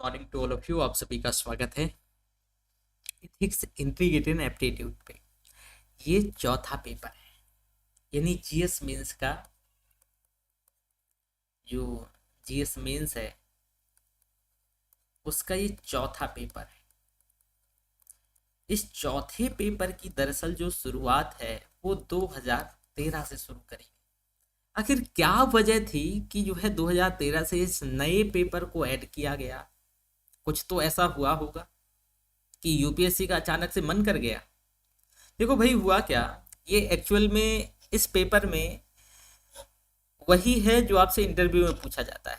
Morning to all of you. आप सभी का स्वागत है इथिक्स इंटीग्रेटेड एप्टीट्यूड पे। ये चौथा पेपर है, यानी जीएस मेंस का जो जीएस मेंस है उसका ये चौथा पेपर है। इस चौथे पेपर की दरअसल जो शुरुआत है वो 2013 से शुरू करी। आखिर क्या वजह थी कि जो है 2013 से इस नए पेपर को ऐड किया गया? कुछ तो ऐसा हुआ होगा कि यूपीएससी का अचानक से मन कर गया। देखो भाई, हुआ क्या, ये एक्चुअल में इस पेपर में वही है जो आपसे इंटरव्यू में पूछा जाता है।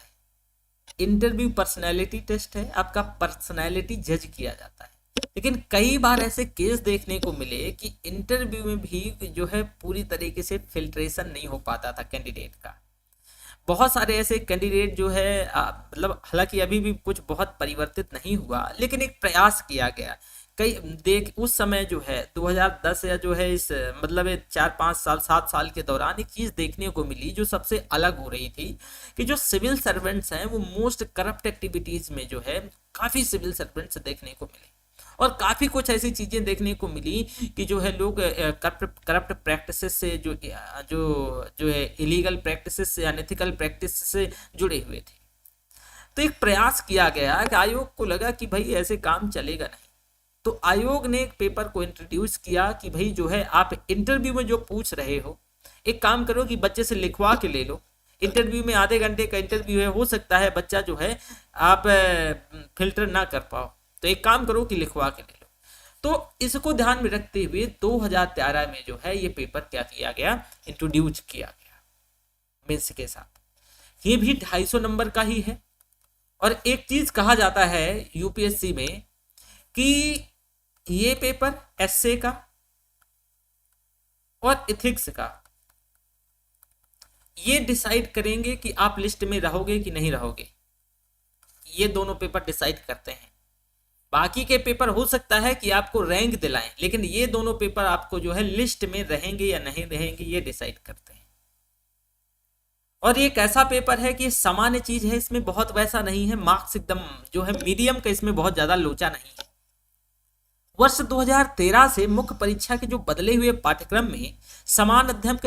इंटरव्यू पर्सनैलिटी टेस्ट है, आपका पर्सनैलिटी जज किया जाता है। लेकिन कई बार ऐसे केस देखने को मिले कि इंटरव्यू में भी जो है पूरी तरीके से फिल्ट्रेशन नहीं हो पाता था कैंडिडेट का। बहुत सारे ऐसे कैंडिडेट जो है मतलब हालांकि अभी भी कुछ बहुत परिवर्तित नहीं हुआ, लेकिन एक प्रयास किया गया। कई देख उस समय जो है 2010 या जो है इस मतलब 4-5 साल 7 साल के दौरान एक चीज देखने को मिली जो सबसे अलग हो रही थी कि जो सिविल सर्वेंट्स हैं वो मोस्ट करप्ट एक्टिविटीज में जो है काफी सिविल सर्वेंट्स देखने को मिले। और काफी कुछ ऐसी चीजें देखने को मिली कि जो है लोग करप्ट प्रैक्टिसेस से जो है इलीगल प्रैक्टिसेस से अनएथिकल प्रैक्टिस से जुड़े हुए थे। तो एक प्रयास किया गया कि आयोग को लगा कि भाई ऐसे काम चलेगा नहीं, तो आयोग ने एक पेपर को इंट्रोड्यूस किया कि भाई जो है आप इंटरव्यू में जो पूछ रहे हो एक काम करो कि बच्चे से लिखवा के ले लो। इंटरव्यू में आधे घंटे का इंटरव्यू है, हो सकता है बच्चा जो है आप फिल्टर ना कर पाओ, तो एक काम करो कि लिखवा के ले लो। तो इसको ध्यान में रखते हुए 2013 में जो है ये पेपर क्या किया गया, इंट्रोड्यूस किया गया मेंस के साथ। ये भी 250 नंबर का ही है। और एक चीज कहा जाता है यूपीएससी में कि ये पेपर एसए का और इथिक्स का ये डिसाइड करेंगे कि आप लिस्ट में रहोगे कि नहीं रहोगे। ये दोनों पेपर डिसाइड करते हैं। बाकी के पेपर हो सकता है कि आपको रैंक दिलाएं, लेकिन ये दोनों पेपर आपको जो है लिस्ट में रहेंगे या नहीं रहेंगे ये डिसाइड करते हैं। और ये एक ऐसा पेपर है कि सामान्य चीज है, इसमें बहुत वैसा नहीं है, मार्क्स एकदम जो है मीडियम का, इसमें बहुत ज्यादा लोचा नहीं है। वर्ष 2013 से मुख्य परीक्षा के जो बदले हुए पाठ्यक्रम में समान अध्ययन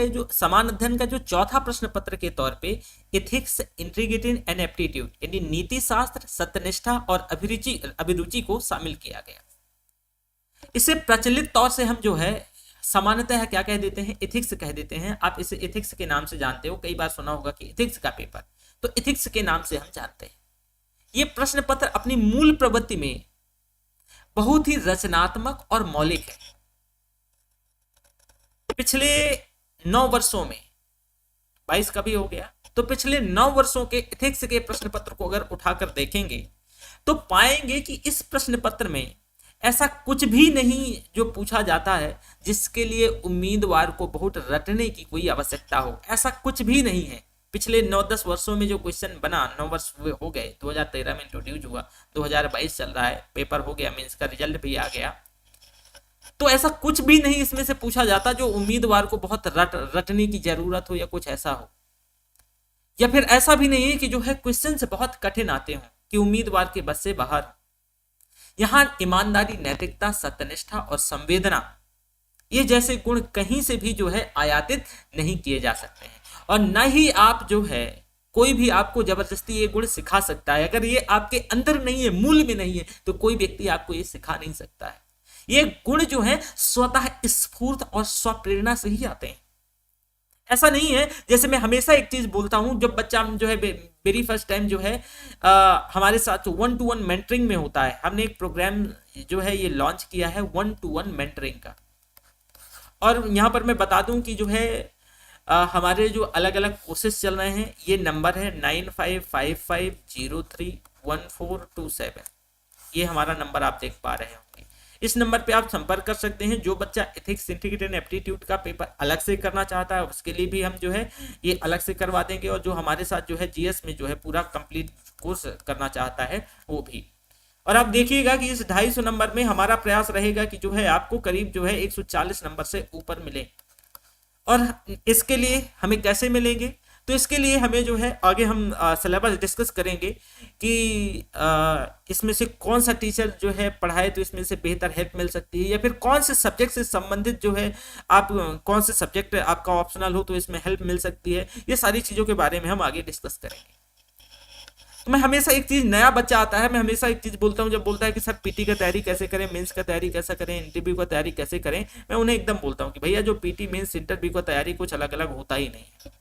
का जो चौथा प्रश्न पत्र के तौर पे इथिक्स इंटीग्रिटी एंड एप्टीट्यूड यानी नीति शास्त्र, सत्यनिष्ठा और अभिरुचि को शामिल किया गया। इसे प्रचलित तौर से हम जो है सामान्यतः क्या कह देते हैं, इथिक्स कह देते हैं। आप इसे इथिक्स के नाम से जानते हो, कई बार सुना होगा कि इथिक्स का पेपर, तो इथिक्स के नाम से हम जानते हैं। ये प्रश्न पत्र अपनी मूल प्रवृत्ति में बहुत ही रचनात्मक और मौलिक है। पिछले 9 वर्षों में 22 का भी हो गया, तो पिछले 9 वर्षों के इथिक्स के प्रश्न पत्र को अगर उठाकर देखेंगे तो पाएंगे कि इस प्रश्न पत्र में ऐसा कुछ भी नहीं जो पूछा जाता है जिसके लिए उम्मीदवार को बहुत रटने की कोई आवश्यकता हो। ऐसा कुछ भी नहीं है। पिछले 9-10 वर्षों में जो क्वेश्चन बना, 9 वर्ष हो गए, 2013 में इंट्रोड्यूस हुआ, 2022 चल रहा है, पेपर हो गया, मेंस का रिजल्ट भी आ गया, तो ऐसा कुछ भी नहीं इसमें से पूछा जाता जो उम्मीदवार को बहुत रटने की जरूरत हो या कुछ ऐसा हो। या फिर ऐसा भी नहीं है कि जो है क्वेश्चन से बहुत कठिन आते हो कि उम्मीदवार के बस से बाहर। यहां ईमानदारी, नैतिकता, सत्यनिष्ठा और संवेदना ये जैसे गुण कहीं से भी जो है आयातित नहीं किए जा सकते हैं। और न ही आप जो है कोई भी आपको जबरदस्ती ये गुण सिखा सकता है। अगर ये आपके अंदर नहीं है, मूल में नहीं है, तो कोई व्यक्ति आपको ये सिखा नहीं सकता है। ये गुण जो है स्वतः स्फूर्त और स्वप्रेरणा से ही आते हैं। ऐसा नहीं है, जैसे मैं हमेशा एक चीज बोलता हूं, जब बच्चा जो है वेरी फर्स्ट टाइम जो है हमारे साथ 1-to-1 मेंटरिंग में होता है, हमने एक प्रोग्राम जो है ये लॉन्च किया है 1-to-1 मेंटरिंग का। और यहाँ पर मैं बता दूं कि जो है हमारे जो अलग अलग कोर्सेज चल रहे हैं, ये नंबर है 9555031427। ये हमारा नंबर आप देख पा रहे होंगे। इस नंबर पे आप संपर्क कर सकते हैं। जो बच्चा एथिक्स, इंटीग्रिटी एंड एप्टीट्यूड का पेपर अलग से करना चाहता है उसके लिए भी हम जो है ये अलग से करवा देंगे, और जो हमारे साथ जो है जीएस में जो है पूरा कंप्लीट कोर्स करना चाहता है वो भी। और आप देखिएगा कि इस 250 नंबर में हमारा प्रयास रहेगा कि जो है आपको करीब जो है 140 नंबर से ऊपर मिले। और इसके लिए हमें कैसे मिलेंगे, तो इसके लिए हमें जो है आगे हम सिलेबस डिस्कस करेंगे कि इसमें से कौन सा टीचर जो है पढ़ाए तो इसमें से बेहतर हेल्प मिल सकती है, या फिर कौन से सब्जेक्ट से संबंधित जो है आप कौन से सब्जेक्ट आपका ऑप्शनल हो तो इसमें हेल्प मिल सकती है। ये सारी चीज़ों के बारे में हम आगे डिस्कस करेंगे। तो मैं हमेशा एक चीज, नया बच्चा आता है, मैं हमेशा एक चीज बोलता हूँ, जब बोलता है कि सर पीटी का तैयारी कैसे करें, मेंस का तैयारी कैसे करें, इंटरव्यू का तैयारी कैसे करें, मैं उन्हें एकदम बोलता हूँ कि भैया जो पीटी मेंस इंटरव्यू का तैयारी कुछ अलग अलग होता ही नहीं है।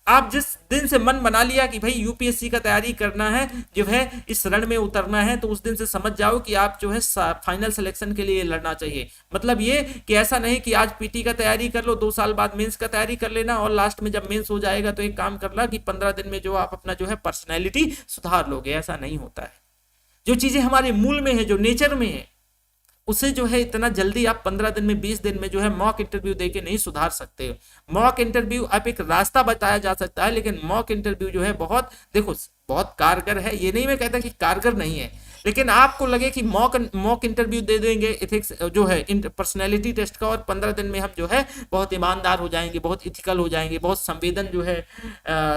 आप जिस दिन से मन बना लिया कि भाई यूपीएससी का तैयारी करना है, जो है इस रण में उतरना है, तो उस दिन से समझ जाओ कि आप जो है फाइनल सिलेक्शन के लिए लड़ना चाहिए। मतलब ये कि ऐसा नहीं कि आज पीटी का तैयारी कर लो, 2 साल बाद मेंस का तैयारी कर लेना, और लास्ट में जब मेंस हो जाएगा तो एक काम करना कि 15 दिन में जो आप अपना जो है पर्सनैलिटी सुधार लोगे। ऐसा नहीं होता है। जो चीजें हमारे मूल में है, जो नेचर में है, उसे जो है इतना जल्दी आप 15 दिन में 20 दिन में जो है मॉक इंटरव्यू देके नहीं सुधार सकते हो। मॉक इंटरव्यू आप एक रास्ता बताया जा सकता है, लेकिन मॉक इंटरव्यू जो है बहुत, देखो बहुत कारगर है। ये नहीं मैं कहता कि कारगर नहीं है, लेकिन आपको लगे कि मॉक इंटरव्यू दे देंगे एथिक्स जो है पर्सनैलिटी टेस्ट का, और 15 दिन में हम जो है बहुत ईमानदार हो जाएंगे, बहुत इथिकल हो जाएंगे, बहुत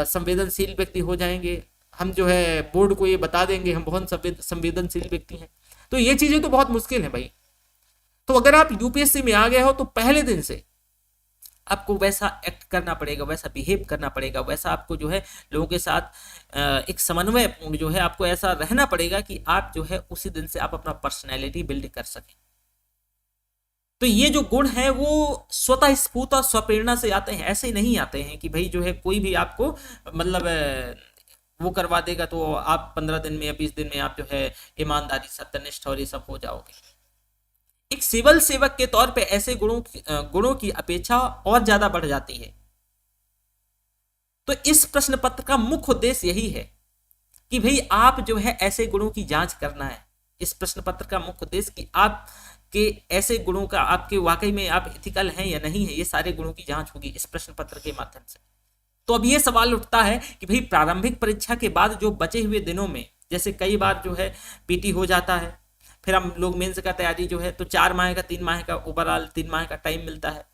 संवेदनशील व्यक्ति हो जाएंगे, हम जो है बोर्ड को ये बता देंगे हम बहुत संवेदनशील व्यक्ति हैं। तो ये चीजें तो बहुत मुश्किल है भाई। तो अगर आप यूपीएससी में आ गए हो तो पहले दिन से आपको वैसा एक्ट करना पड़ेगा, वैसा बिहेव करना पड़ेगा, वैसा आपको जो है लोगों के साथ एक समन्वय जो है आपको ऐसा रहना पड़ेगा कि आप जो है उसी दिन से आप अपना पर्सनैलिटी बिल्ड कर सकें। तो ये जो गुण है वो स्वतः स्फूर्त और स्वप्रेरणा से आते हैं, ऐसे नहीं आते हैं कि भाई जो है कोई भी आपको मतलब वो करवा देगा तो आप 15 दिन में या 20 दिन में आप जो है ईमानदारी, सत्यनिष्ठ और ये सब हो जाओगे। एक सिविल सेवक के तौर पे ऐसे गुणों की अपेक्षा और ज्यादा बढ़ जाती है। तो इस प्रश्न पत्र का मुख्य उद्देश्य यही है कि भाई आप जो है ऐसे गुणों की जांच करना है। इस प्रश्न पत्र का मुख्य उद्देश्य कि आप के ऐसे गुणों का, आपके वाकई में आप इथिकल हैं या नहीं है, ये सारे गुणों की जांच होगी इस प्रश्न पत्र के माध्यम से। तो अब ये सवाल उठता है कि भाई प्रारंभिक परीक्षा के बाद जो बचे हुए दिनों में, जैसे कई बार जो है पीटी हो जाता है, फिर हम लोग मेंस का तैयारी जो है तो 4 माह का 3 माह का ओवरऑल 3 माह का टाइम मिलता है।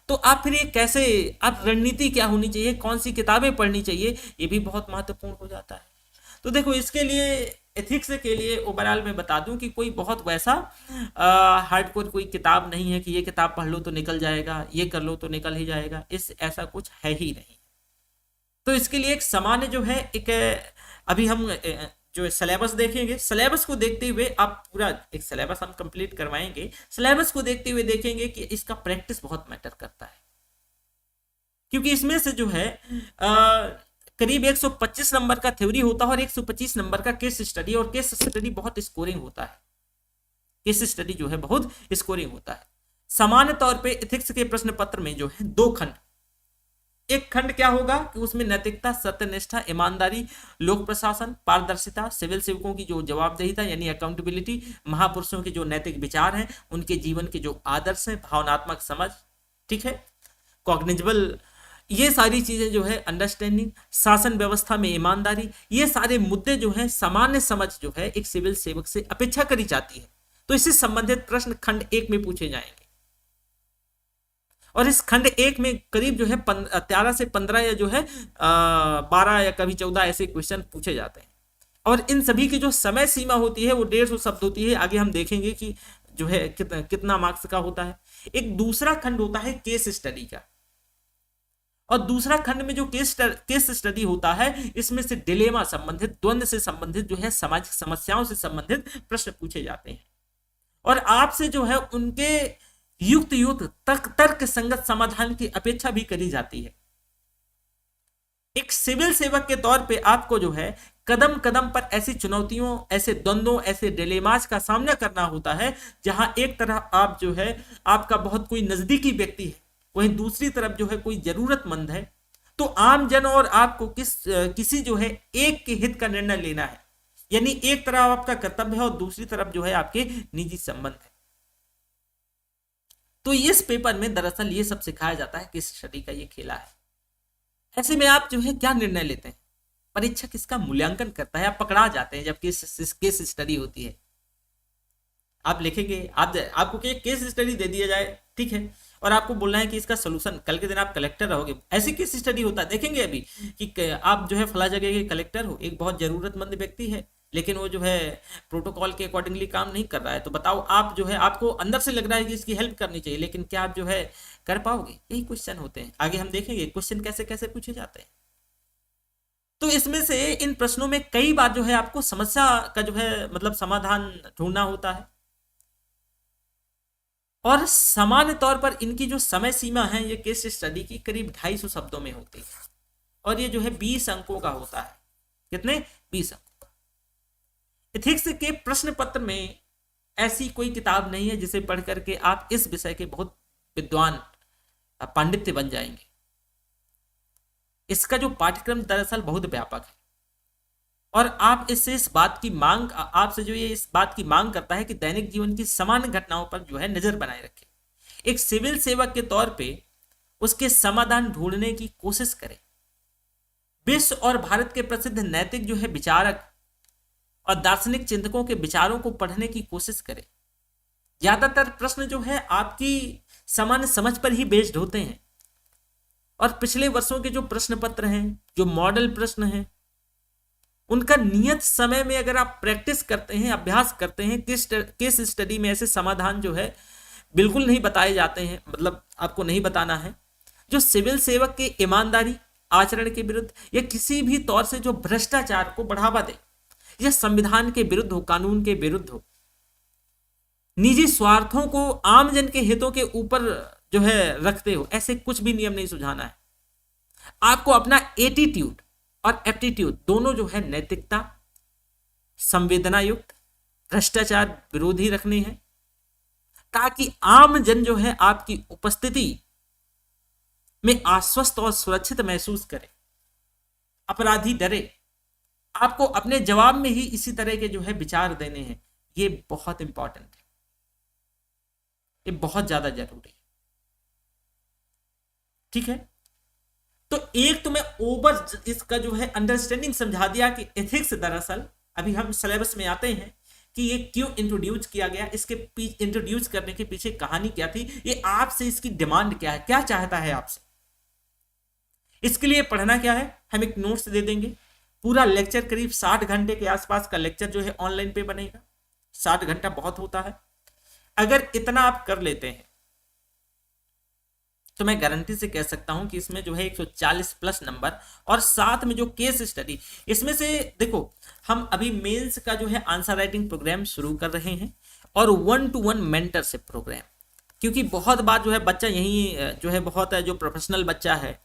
तो आप फिर ये कैसे, आप रणनीति क्या होनी चाहिए, कौन सी किताबें पढ़नी चाहिए, ये भी बहुत महत्वपूर्ण हो जाता है। तो देखो इसके लिए एथिक्स के लिए ओवरऑल मैं बता दूं कि कोई बहुत वैसा हार्डकोर कोई किताब नहीं है कि ये किताब पढ़ लो तो निकल जाएगा, ये कर लो तो निकल ही जाएगा, ऐसा कुछ है ही नहीं। तो इसके लिए एक सामान्य जो है एक अभी हम जो सिलेबस देखेंगे, सिलेबस को देखते हुए आप पूरा एक सिलेबस हम कंप्लीट करवाएंगे। सिलेबस को देखते हुए देखेंगे कि इसका प्रैक्टिस बहुत मैटर करता है, क्योंकि इसमें से जो है करीब 125 नंबर का थ्योरी होता है और 125 नंबर का केस स्टडी, और केस स्टडी बहुत स्कोरिंग होता है। केस स्टडी जो है बहुत स्कोरिंग होता है। सामान्य तौर पे एथिक्स के प्रश्न पत्र में जो है 2 खंड, एक खंड क्या होगा कि उसमें नैतिकता, सत्यनिष्ठा, ईमानदारी, लोक प्रशासन, पारदर्शिता, सिविल सेवकों की जो जवाबदेहिता यानी अकाउंटेबिलिटी, महापुरुषों के जो नैतिक विचार हैं, उनके जीवन के जो आदर्श हैं, भावनात्मक समझ, ठीक है, कॉग्निजेबल, ये सारी चीजें जो है, अंडरस्टैंडिंग, शासन व्यवस्था में ईमानदारी, ये सारे मुद्दे जो है सामान्य समझ जो है एक सिविल सेवक से अपेक्षा करी जाती है। तो इससे संबंधित प्रश्न खंड 1 में पूछे जाएंगे, और इस खंड 1 में करीब जो है 13 से 15 या जो है 12 या कभी 14 ऐसे क्वेश्चन पूछे जाते हैं, और इन सभी की जो समय सीमा होती है वो 150 शब्द होती है। आगे हम देखेंगे कि जो है कितना मार्क्स का होता है। एक दूसरा खंड होता है केस स्टडी का, और दूसरा खंड में जो केस स्टडी होता है, इसमें से डिलेमा संबंधित, द्वंद्व से संबंधित जो है सामाजिक समस्याओं से संबंधित प्रश्न पूछे जाते हैं, और आपसे जो है उनके युक्त तर्क संगत समाधान की अपेक्षा भी करी जाती है। एक सिविल सेवक के तौर पे आपको जो है कदम कदम पर ऐसी चुनौतियों, ऐसे द्वंद्वों, ऐसे डिलेमास का सामना करना होता है, जहां एक तरह आप जो है आपका बहुत कोई नजदीकी व्यक्ति है, वहीं दूसरी तरफ जो है कोई जरूरतमंद है। तो आम जन और आपको किसी जो है एक के हित का निर्णय लेना है, यानी एक तरफ आपका कर्तव्य है और दूसरी तरफ जो है आपके निजी संबंध है। तो इस पेपर में दरअसल ये सब सिखाया जाता है, किस स्टडी का ये खेला है। ऐसे में आप जो है क्या निर्णय लेते हैं, परीक्षा किसका मूल्यांकन करता है, आप पकड़ा जाते हैं जब केस स्टडी होती है। आप लिखेंगे, आपको केस स्टडी दे दिया जाए, ठीक है, और आपको बोलना है कि इसका सोल्यूशन, कल के दिन आप कलेक्टर रहोगे। ऐसी केस स्टडी होता है, देखेंगे अभी कि आप जो है फला जगह के कलेक्टर हो, एक बहुत जरूरतमंद व्यक्ति है लेकिन वो जो है प्रोटोकॉल के अकॉर्डिंगली काम नहीं कर रहा है, तो बताओ आप जो है, आपको अंदर से लग रहा है कि इसकी हेल्प करनी चाहिए, लेकिन क्या आप जो है कर पाओगे? यही क्वेश्चन होते हैं। आगे हम देखेंगे क्वेश्चन कैसे कैसे पूछे जाते हैं। तो इसमें से इन प्रश्नों में कई बार जो है आपको समस्या का जो है मतलब समाधान ढूंढना होता है, और सामान्य तौर पर इनकी जो समय सीमा है ये केस स्टडी की करीब 250 शब्दों में होती है, और ये जो है 20 अंकों का होता है। कितने? 20 अंकों का। एथिक्स के प्रश्न पत्र में ऐसी कोई किताब नहीं है जिसे पढ़ करके आप इस विषय के बहुत विद्वान पांडित्य बन जाएंगे। इसका जो पाठ्यक्रम दरअसल बहुत व्यापक है, और आप इससे इस बात की मांग, आपसे जो ये इस बात की मांग करता है कि दैनिक जीवन की सामान्य घटनाओं पर जो है नजर बनाए रखें। एक सिविल सेवक के तौर पे उसके समाधान ढूंढने की कोशिश करें। विश्व और भारत के प्रसिद्ध नैतिक जो है विचारक और दार्शनिक चिंतकों के विचारों को पढ़ने की कोशिश करें। ज्यादातर प्रश्न जो है आपकी सामान्य समझ पर ही बेस्ड होते हैं, और पिछले वर्षों के जो प्रश्न पत्र हैं, जो मॉडल प्रश्न हैं, उनका नियत समय में अगर आप प्रैक्टिस करते हैं, अभ्यास करते हैं, केस स्टडी में ऐसे समाधान जो है बिल्कुल नहीं बताए जाते हैं, मतलब आपको नहीं बताना है। जो सिविल सेवक के ईमानदारी आचरण के विरुद्ध या किसी भी तौर से जो भ्रष्टाचार को बढ़ावा दे, या संविधान के विरुद्ध हो, कानून के विरुद्ध हो, निजी स्वार्थों को आमजन के हितों के ऊपर जो है रखते हो, ऐसे कुछ भी नियम नहीं सुझाना है। आपको अपना एटीट्यूड और एप्टीट्यूड दोनों जो है नैतिकता, संवेदना युक्त, भ्रष्टाचार विरोधी रखने हैं, ताकि आम जन जो है आपकी उपस्थिति में आश्वस्त और सुरक्षित महसूस करे, अपराधी डरे। आपको अपने जवाब में ही इसी तरह के जो है विचार देने हैं। ये बहुत इंपॉर्टेंट है, ये बहुत ज्यादा जरूरी है। ठीक है, तो एक तो मैं ओवर इसका जो है अंडरस्टैंडिंग समझा दिया कि एथिक्स दरअसल, अभी हम सिलेबस में आते हैं कि ये क्यों इंट्रोड्यूस किया गया, इसके इंट्रोड्यूस करने के पीछे कहानी क्या थी, ये आपसे इसकी डिमांड क्या है, क्या चाहता है आपसे। इसके लिए पढ़ना क्या है, हम एक नोट्स दे देंगे। पूरा लेक्चर करीब 60 घंटे के आसपास का लेक्चर जो है ऑनलाइन पे बनेगा। 60 घंटा बहुत होता है। अगर इतना आप कर लेते हैं तो मैं गारंटी से कह सकता हूं कि इसमें जो है 140 प्लस नंबर, और साथ में जो केस स्टडी, इसमें से देखो हम अभी मेंस का जो है आंसर राइटिंग प्रोग्राम शुरू कर रहे हैं, और 1-to-1 मेंटरशिप प्रोग्राम, क्योंकि बहुत बार जो है बच्चा यही जो है बहुत है, जो प्रोफेशनल बच्चा है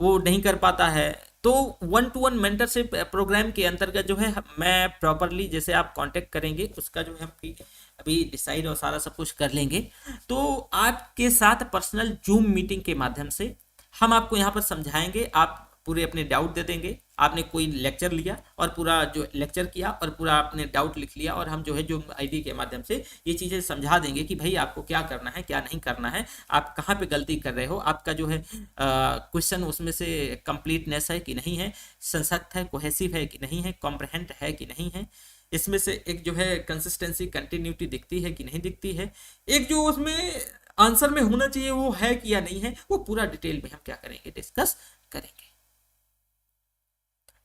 वो नहीं कर पाता है, तो 1-to-1 मेंटरशिप प्रोग्राम के अंतर्गत जो है मैं प्रॉपरली, जैसे आप कांटेक्ट करेंगे उसका जो है हम अभी डिसाइड और सारा सब कुछ कर लेंगे, तो आपके साथ पर्सनल जूम मीटिंग के माध्यम से हम आपको यहाँ पर समझाएंगे। आप पूरे अपने डाउट दे देंगे, आपने कोई लेक्चर लिया और पूरा जो लेक्चर किया और पूरा आपने डाउट लिख लिया, और हम जो है जूम आईडी के माध्यम से ये चीज़ें समझा देंगे कि भाई आपको क्या करना है, क्या नहीं करना है, आप कहाँ पे गलती कर रहे हो, आपका जो है क्वेश्चन उसमें से कंप्लीटनेस है कि नहीं है, संसक्त है, कोहेसिव है कि नहीं है, कॉम्प्रहेंट है कि नहीं है, इसमें से एक जो है कंसिस्टेंसी, कंटिन्यूटी दिखती है कि नहीं दिखती है, एक जो उसमें आंसर में होना चाहिए वो है कि या नहीं है, वो पूरा डिटेल में हम क्या करेंगे, डिस्कस करेंगे।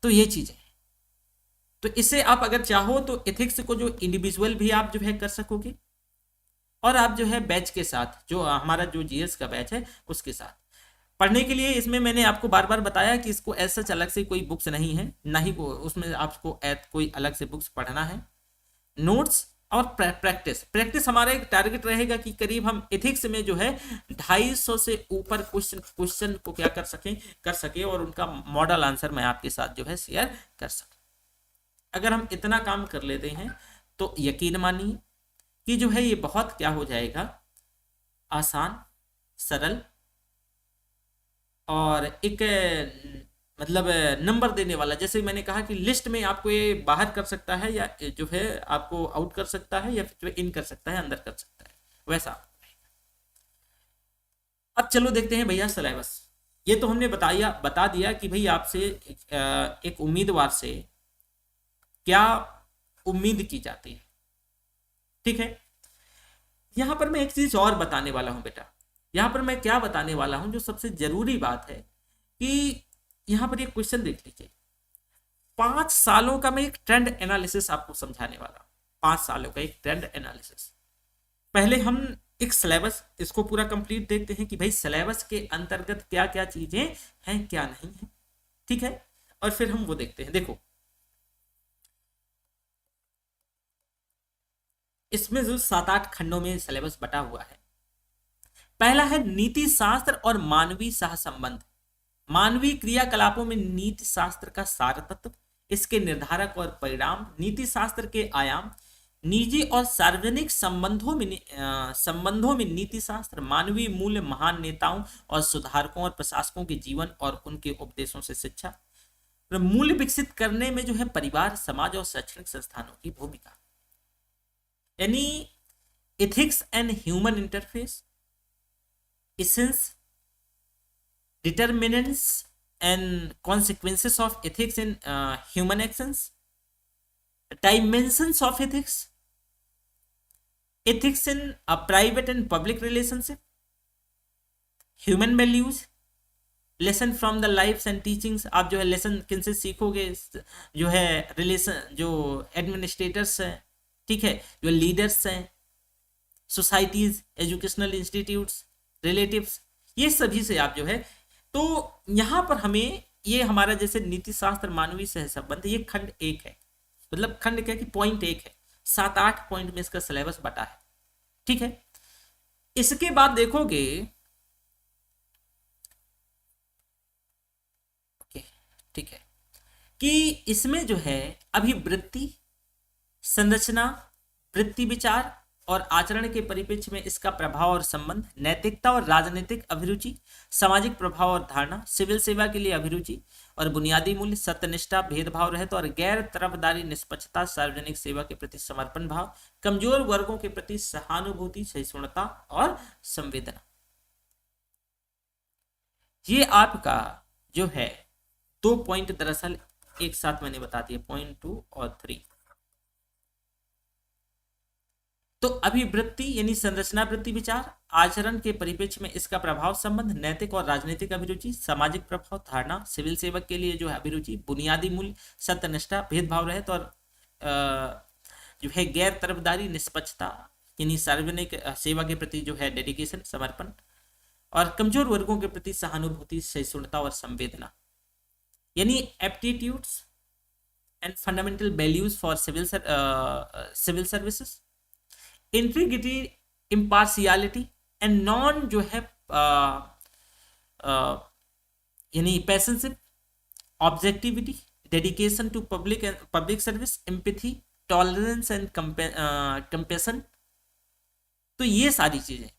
तो ये चीजें हैं। तो इससे आप अगर चाहो तो एथिक्स को जो इंडिविजुअल भी आप जो है कर सकोगे, और आप जो है बैच के साथ, जो हमारा जो जीएस का बैच है उसके साथ पढ़ने के लिए, इसमें मैंने आपको बार बार बताया कि इसको ऐसा अलग से कोई बुक्स नहीं है, ना ही उसमें आपको कोई अलग से बुक्स पढ़ना है। नोट्स और प्रैक्टिस हमारा एक टारगेट रहेगा कि करीब हम एथिक्स में जो है 250 से ऊपर क्वेश्चन को क्या कर सके और उनका मॉडल आंसर मैं आपके साथ जो है शेयर कर सकूं। अगर हम इतना काम कर लेते हैं तो यकीन मानिए कि जो है ये बहुत क्या हो जाएगा, आसान, सरल, और एक मतलब नंबर देने वाला। जैसे मैंने कहा कि लिस्ट में आपको ये बाहर कर सकता है, या जो है आपको आउट कर सकता है, या फिर इन कर सकता है, अंदर कर सकता है, वैसा। अब चलो देखते हैं भैया सिलेबस। ये तो हमने बता दिया कि भाई आपसे एक उम्मीदवार से क्या उम्मीद की जाती है। ठीक है, यहां पर मैं एक चीज और बताने वाला हूं बेटा। यहाँ पर मैं क्या बताने वाला हूं, जो सबसे जरूरी बात है कि यहाँ पर एक क्वेश्चन देख लीजिए। 5 सालों का मैं एक ट्रेंड एनालिसिस आपको समझाने वाला हूँ। 5 सालों का एक ट्रेंड एनालिसिस। पहले हम एक सिलेबस इसको पूरा कंप्लीट देखते हैं कि भाई सिलेबस के अंतर्गत क्या क्या चीजें हैं, क्या नहीं है, ठीक है। और फिर हम वो देखते हैं। देखो इसमें जो 7-8 खंडों में सिलेबस बटा हुआ है। पहला है नीति शास्त्र और मानवीय सहसंबंध। मानवीय क्रियाकलापों में नीति शास्त्र का सार तत्व, इसके निर्धारक और परिणाम, नीति शास्त्र के आयाम, निजी और सार्वजनिक संबंधों में नीति शास्त्र, मानवीय मूल्य, महान नेताओं और सुधारकों और प्रशासकों के जीवन और उनके उपदेशों से शिक्षा, मूल्य विकसित करने में जो है परिवार, समाज और शैक्षणिक संस्थानों की भूमिका, यानी ethics and human interface, essence, determinants and consequences of ethics in human actions, dimensions of ethics, ethics in private and public relationship, human values, lesson from the lifes and teachings. आप जो है लेसन किन से सीखोगे, जो है relation, जो administrators हैं, ठीक है, जो लीडर्स हैं, सोसाइटीज, एजुकेशनल इंस्टीट्यूट्स, रिलेटिव्स, ये सभी से आप जो है। तो यहां पर हमें ये हमारा जैसे नीति शास्त्र, मानवीय सहसंबंध, ये खंड 1 है, मतलब खंड क्या कि पॉइंट 1 है। 7-8 पॉइंट में इसका सिलेबस बटा है, ठीक है। इसके बाद देखोगे, ओके ठीक है, कि इसमें जो है अभिवृत्ति, संरचना, वृत्ति, विचार और आचरण के परिप्रेक्ष्य में इसका प्रभाव और संबंध, नैतिकता और राजनीतिक अभिरुचि, सामाजिक प्रभाव और धारणा, सिविल सेवा के लिए अभिरुचि और बुनियादी मूल्य, सत्यनिष्ठा, भेदभाव रहित और गैर तरफदारी, निष्पक्षता, सार्वजनिक सेवा के प्रति समर्पण भाव, कमजोर वर्गों के प्रति सहानुभूति, सहिष्णुता और संवेदना। ये आपका जो है 2 पॉइंट दरअसल एक साथ मैंने बता दिया, पॉइंट 2 और 3। तो अभिवृत्ति यानी संरचना, वृत्ति, विचार, आचरण के परिप्रेक्ष्य में इसका प्रभाव, संबंध, नैतिक और राजनीतिक अभिरुचि, सामाजिक प्रभाव, धारणा, सिविल सेवक के लिए जो है अभिरुचि, बुनियादी मूल्य, सत्यनिष्ठा, भेदभाव रहित और जो है गैर तरफदारी, निष्पक्षता यानी सार्वजनिक सेवा के प्रति जो है डेडिकेशन, समर्पण, और कमजोर वर्गों के प्रति सहानुभूति, सहिष्णुता और संवेदना, यानी aptitudes and fundamental values for civil services, integrity, impartiality and non जो है यानी partisanship, objectivity, dedication to public service, empathy, tolerance and compassion. तो ये सारी चीजें।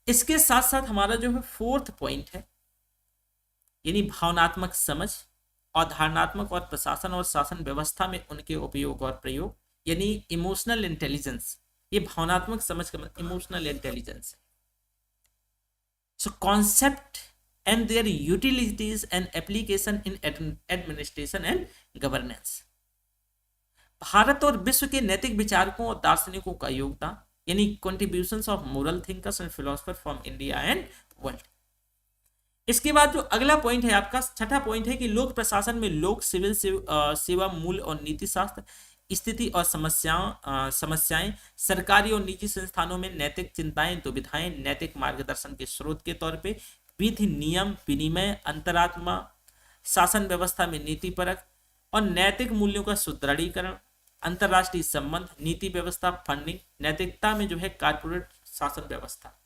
इसके साथ साथ हमारा जो है 4th पॉइंट है, यानी भावनात्मक समझ, अवधारणात्मक और प्रशासन और शासन व्यवस्था में उनके उपयोग और प्रयोग, यानी इमोशनल इंटेलिजेंस। ये भावनात्मक समझ का मतलब इमोशनल इंटेलिजेंस है। So concept and their utilities and application in administration and governance. Bharat और विश्व के नैतिक विचारकों और दार्शनिकों का योगदान, यानी contributions of moral thinkers and philosopher from India and world. इसके बाद जो अगला पॉइंट है आपका 6ठा पॉइंट है कि लोक प्रशासन में लोक सिविल सेवा मूल्य और नीति शास्त्र, स्थिति और समस्याएं, सरकारी और निजी संस्थानों में नैतिक चिंताएं, दुविधाएं, नैतिक मार्गदर्शन के स्रोत के तौर पे, विधि, नियम, विनिमय, अंतरात्मा, शासन व्यवस्था में नीति परख और नैतिक मूल्यों का सुदृढ़ीकरण, अंतरराष्ट्रीय संबंध, नीति व्यवस्था, फंडिंग, नैतिकता में जो है कारपोरेट शासन व्यवस्था।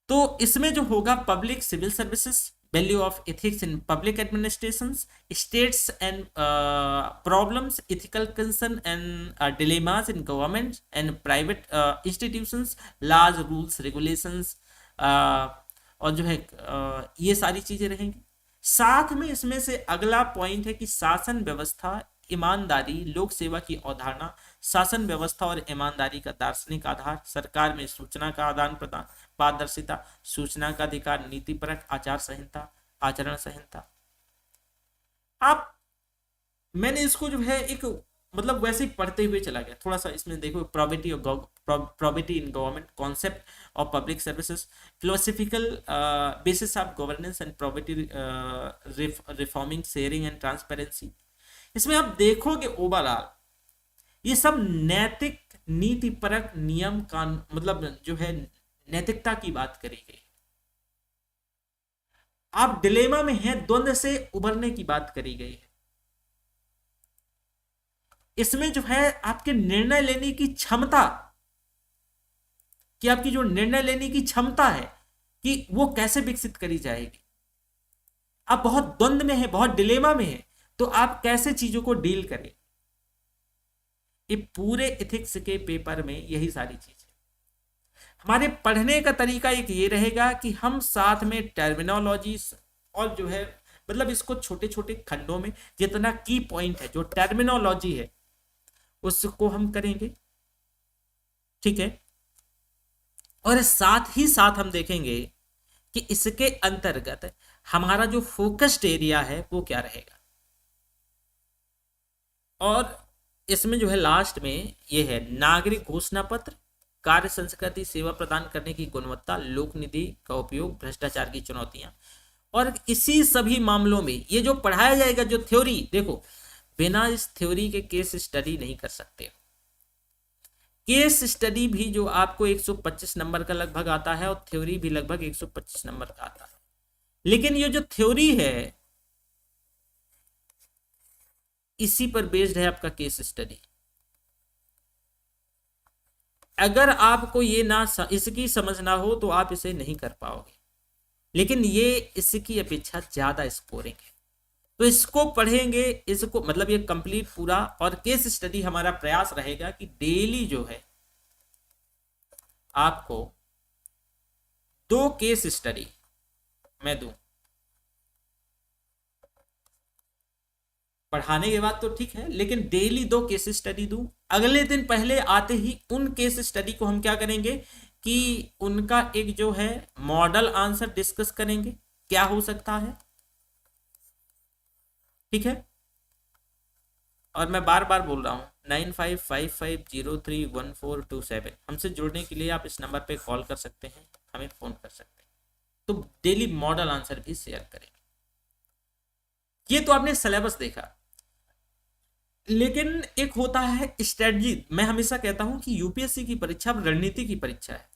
तो इसमें जो होगा public civil services, value of ethics in public administrations, states and problems, ethical concern and dilemmas in government and private institutions, laws, rules, regulations, और जो है ये सारी चीजें रहेंगी। साथ में इसमें से अगला पॉइंट है कि शासन व्यवस्था, ईमानदारी, लोक सेवा की अवधारणा, शासन व्यवस्था और ईमानदारी का दार्शनिक आधार, सरकार में सूचना का आदान प्रदान, पारदर्शिता, सूचना का अधिकार, नीतिपरक, आचार संहिता, आचरण संहिता। आप मैंने इसको जो है एक मतलब वैसे ही पढ़ते हुए चला गया। थोड़ा सा इसमें देखो, probability in government, concept of public services, philosophical basis of governance and probability, reforming, sharing and transparency. इसमें आप देखोगे ओवरऑल ये सब नैतिक नीतिपरक नियम का मतलब जो है नैतिकता की बात करी गई। आप डिलेमा में हैं, द्वंद्व से उबरने की बात करी गई है। इसमें जो है आपके निर्णय लेने की क्षमता, कि आपकी जो निर्णय लेने की क्षमता है कि वो कैसे विकसित करी जाएगी। आप बहुत द्वंद्व में है, बहुत डिलेमा में है, तो आप कैसे चीजों को डील करें। ये पूरे एथिक्स के पेपर में यही सारी चीज है। हमारे पढ़ने का तरीका एक ये रहेगा कि हम साथ में टर्मिनोलॉजी और जो है मतलब इसको छोटे छोटे खंडों में जितना की पॉइंट है, जो टर्मिनोलॉजी है उसको हम करेंगे, ठीक है। और साथ ही साथ हम देखेंगे कि इसके अंतर्गत हमारा जो फोकस्ड एरिया है वो क्या रहेगा। और इसमें जो है लास्ट में ये है नागरिक घोषणा पत्र, कार्य संस्कृति, सेवा प्रदान करने की गुणवत्ता, लोक निधि का उपयोग, भ्रष्टाचार की चुनौतियां। और इसी सभी मामलों में ये जो पढ़ाया जाएगा, जो थ्योरी, देखो बिना इस थ्योरी के केस स्टडी नहीं कर सकते। केस स्टडी भी जो आपको 125 नंबर का लगभग आता है और थ्योरी भी लगभग 125 नंबर का आता है। लेकिन ये जो थ्योरी है इसी पर बेस्ड है आपका केस स्टडी। अगर आपको ये ना इसकी समझ ना हो तो आप इसे नहीं कर पाओगे, लेकिन ये इसकी अपेक्षा ज्यादा स्कोरिंग है। तो इसको पढ़ेंगे, इसको मतलब ये कंप्लीट पूरा। और केस स्टडी हमारा प्रयास रहेगा कि डेली जो है आपको 2 केस स्टडी मैं दूं। पढ़ाने के बाद तो ठीक है, लेकिन डेली 2 केस स्टडी दूं। अगले दिन पहले आते ही उन केस स्टडी को हम क्या करेंगे कि उनका एक जो है मॉडल आंसर डिस्कस करेंगे, क्या हो सकता है, ठीक है। और मैं बार बार बोल रहा हूं 9555031427 हमसे जुड़ने के लिए आप इस नंबर पे कॉल कर सकते हैं, हमें फोन कर सकते हैं। तो डेली मॉडल आंसर भी शेयर करें। ये तो आपने सिलेबस देखा, लेकिन एक होता है स्ट्रेटजी। मैं हमेशा कहता हूं कि यूपीएससी की परीक्षा रणनीति की परीक्षा है।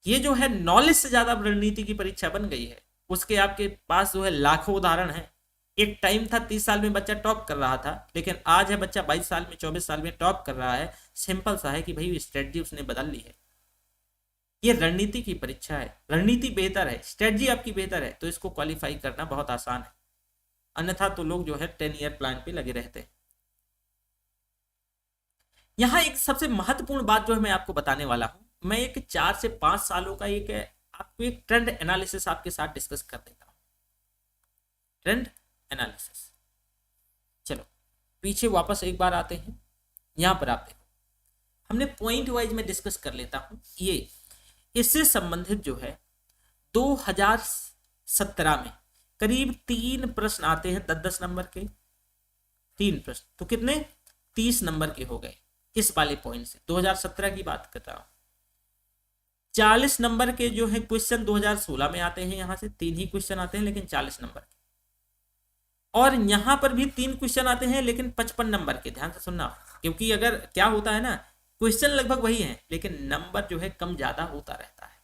ये जो है नॉलेज से ज्यादा रणनीति की परीक्षा बन गई है। उसके आपके पास जो है लाखों उदाहरण है। एक टाइम था 30 साल में बच्चा टॉप कर रहा था, लेकिन आज है बच्चा 22 साल में 24 साल में टॉप कर रहा है। सिंपल सा है कि भाई स्ट्रेटजी उसने बदल ली है। ये रणनीति की परीक्षा है। रणनीति बेहतर है, स्ट्रेटजी आपकी बेहतर है, तो इसको क्वालिफाई करना बहुत आसान है। अन्यथा तो लोग जो है 10 ईयर प्लान पे लगे रहते हैं। यहाँ एक सबसे महत्वपूर्ण बात जो है मैं आपको बताने वाला हूं। मैं एक 4 से 5 सालों का एक आपको एक ट्रेंड एनालिसिस आपके साथ डिस्कस कर देता हूं। ट्रेंड एनालिसिस, चलो पीछे वापस एक बार आते हैं। यहां पर आप देखो, हमने पॉइंट वाइज में डिस्कस कर लेता हूं। ये इससे संबंधित जो है 2017 में करीब 3 प्रश्न आते हैं 10-10 नंबर के। 3 प्रश्न तो कितने 30 नंबर के हो गए इस वाले पॉइंट से। 2017 की बात कर रहा हूं। 40 नंबर के जो है क्वेश्चन 2016 में आते हैं। यहां से 3 ही क्वेश्चन आते हैं लेकिन 40 नंबर के। और यहां पर भी 3 क्वेश्चन आते हैं लेकिन 55 नंबर के। ध्यान से सुनना, क्योंकि अगर क्या होता है ना, क्वेश्चन लगभग वही है लेकिन नंबर जो है कम ज्यादा होता रहता है।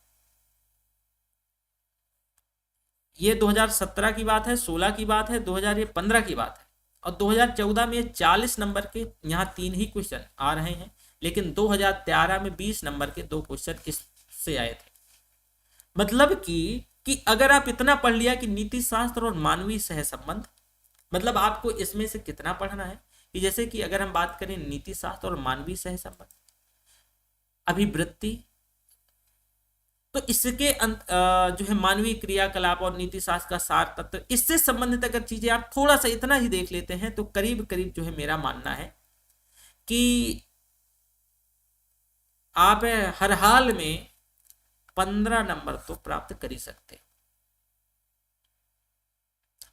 ये 2017 की बात है, 16 की बात है, 2015 की बात है। और 2014 में 40 नंबर के यहाँ 3 ही क्वेश्चन आ रहे हैं, लेकिन 2013 में 20 नंबर के 2 क्वेश्चन इससे आए थे। मतलब कि अगर आप इतना पढ़ लिया कि नीति शास्त्र और मानवीय सहसंबंध, मतलब आपको इसमें से कितना पढ़ना है कि जैसे कि अगर हम बात करें नीति शास्त्र और मानवीय सहसंबंध, अभिवृत्ति, तो इसके जो है मानवीय क्रियाकलाप और नीति शास्त्र का सार तत्व, इससे संबंधित अगर चीजें आप थोड़ा सा इतना ही देख लेते हैं तो करीब करीब जो है मेरा मानना है कि आप हर हाल में 15 नंबर तो प्राप्त कर ही सकते।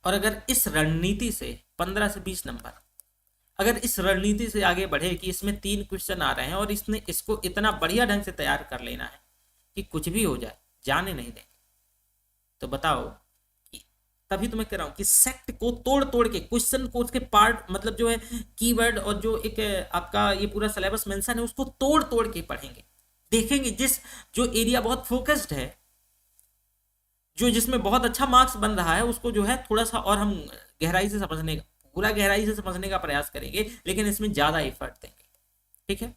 और अगर इस रणनीति से 15 से 20 नंबर, अगर इस रणनीति से आगे बढ़े कि इसमें 3 क्वेश्चन आ रहे हैं और इसने इसको इतना बढ़िया ढंग से तैयार कर लेना है कि कुछ भी हो जाए जाने नहीं देंगे, तो बताओ कि तभी तो मैं कह रहा हूं कि सेक्ट को तोड़ तोड़ के क्वेश्चन को उसके पार्ट मतलब जो है कीवर्ड और जो एक आपका ये पूरा सिलेबस मेंशन है उसको तोड़ तोड़ के पढ़ेंगे, देखेंगे जो एरिया बहुत फोकस्ड है, जो जिसमें बहुत अच्छा मार्क्स बन रहा है उसको जो है थोड़ा सा और हम गहराई से समझने का, पूरा गहराई से समझने का प्रयास करेंगे, लेकिन इसमें ज्यादा एफर्ट देंगे। ठीक है,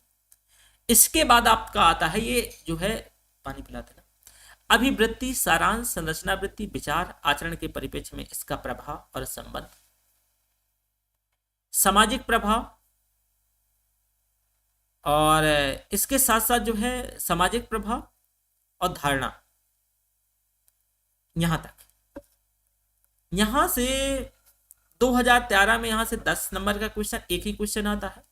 इसके बाद आपका आता है ये जो है, पानी पिलाते ना, अभिवृत्ति, सारांश, संरचनावृत्ति, विचार, आचरण के परिप्रेक्ष्य में इसका प्रभाव और संबंध, सामाजिक प्रभाव, और इसके साथ साथ जो है सामाजिक प्रभाव और धारणा, यहां तक। यहां से 2013 में यहां से 10 नंबर का क्वेश्चन, एक ही क्वेश्चन आता है,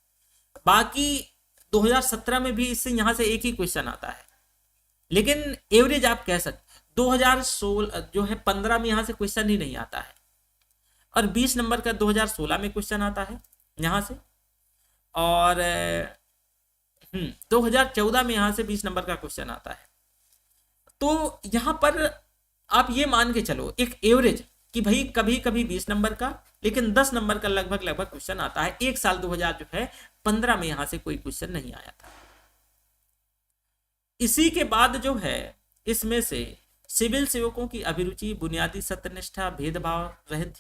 बाकी 2017 में भी इससे यहां से एक ही क्वेश्चन आता है, लेकिन एवरेज आप कह सकते 2016 जो है 15 में यहां से क्वेश्चन ही नहीं आता है, और 20 नंबर का 2016 में क्वेश्चन आता है यहां से, और 2014 में यहां से 20 नंबर का क्वेश्चन आता है। तो यहां पर आप ये मान के चलो एक एवरेज कि भाई कभी कभी 20 नंबर का, लेकिन 10 नंबर का लगभग लगभग क्वेश्चन आता है। एक साल 2015 में यहां से कोई क्वेश्चन नहीं आया था। इसी के बाद जो है इसमें से सिविल सेवकों की अभिरुचि, बुनियादी सत्यनिष्ठा, भेदभाव रहित,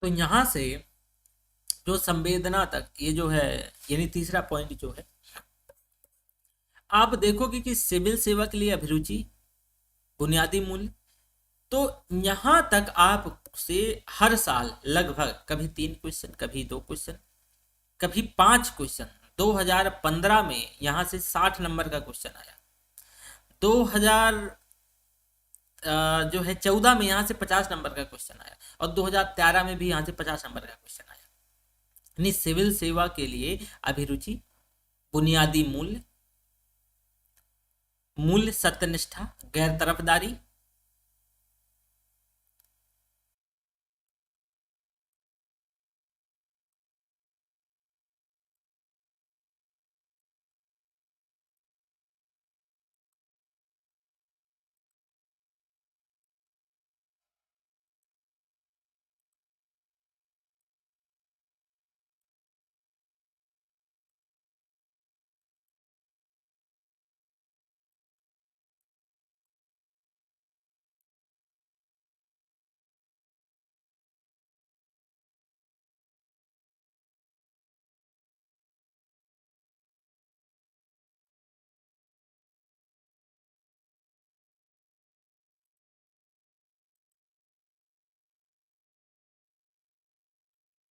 तो यहां से जो संवेदना तक ये जो है, यानी तीसरा पॉइंट जो है, आप देखोगे कि सिविल सेवा के लिए अभिरुचि, बुनियादी मूल्य, तो यहां तक आपसे हर साल लगभग कभी 3 क्वेश्चन, कभी 2 क्वेश्चन, कभी 5 क्वेश्चन। 2015 में यहां से 60 नंबर का क्वेश्चन आया, 2000 जो है 14 में यहां से 50 नंबर का क्वेश्चन आया, और 2013 में भी यहां से 50 नंबर का क्वेश्चन आया। यानी सिविल सेवा के लिए अभिरुचि, बुनियादी मूल्य, मूल्य सत्यनिष्ठा, गैर तरफदारी,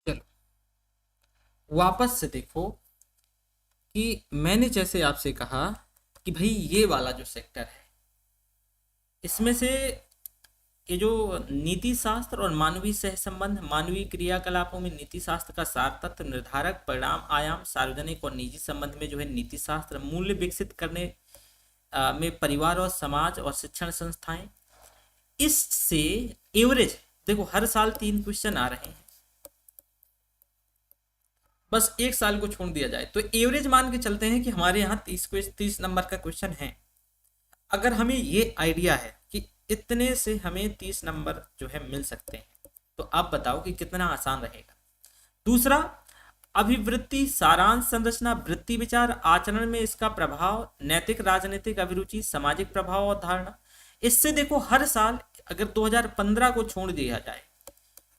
चलो वापस से देखो कि मैंने जैसे आपसे कहा कि भाई ये वाला जो सेक्टर है इसमें से ये जो नीति शास्त्र और मानवीय सहसंबंध, मानवीय क्रियाकलापों में नीति शास्त्र का सार तत्व, निर्धारक, परिणाम, आयाम, सार्वजनिक और निजी संबंध में जो है नीति शास्त्र, मूल्य विकसित करने में परिवार और समाज और शिक्षण संस्थाएं, इससे एवरेज देखो हर साल 3 क्वेश्चन आ रहे हैं, बस एक साल को छोड़ दिया जाए तो एवरेज मान के चलते हैं कि हमारे यहाँ 30 नंबर का क्वेश्चन है। अगर हमें ये आइडिया है कि इतने से हमें 30 नंबर जो है मिल सकते हैं, तो आप बताओ कि कितना आसान रहेगा। दूसरा, अभिवृत्ति, सारांश, संरचना, वृत्ति, विचार, आचरण में इसका प्रभाव, नैतिक राजनीतिक अभिरुचि, सामाजिक प्रभाव और धारणा। इससे देखो हर साल अगर 2015 को छोड़ दिया जाए,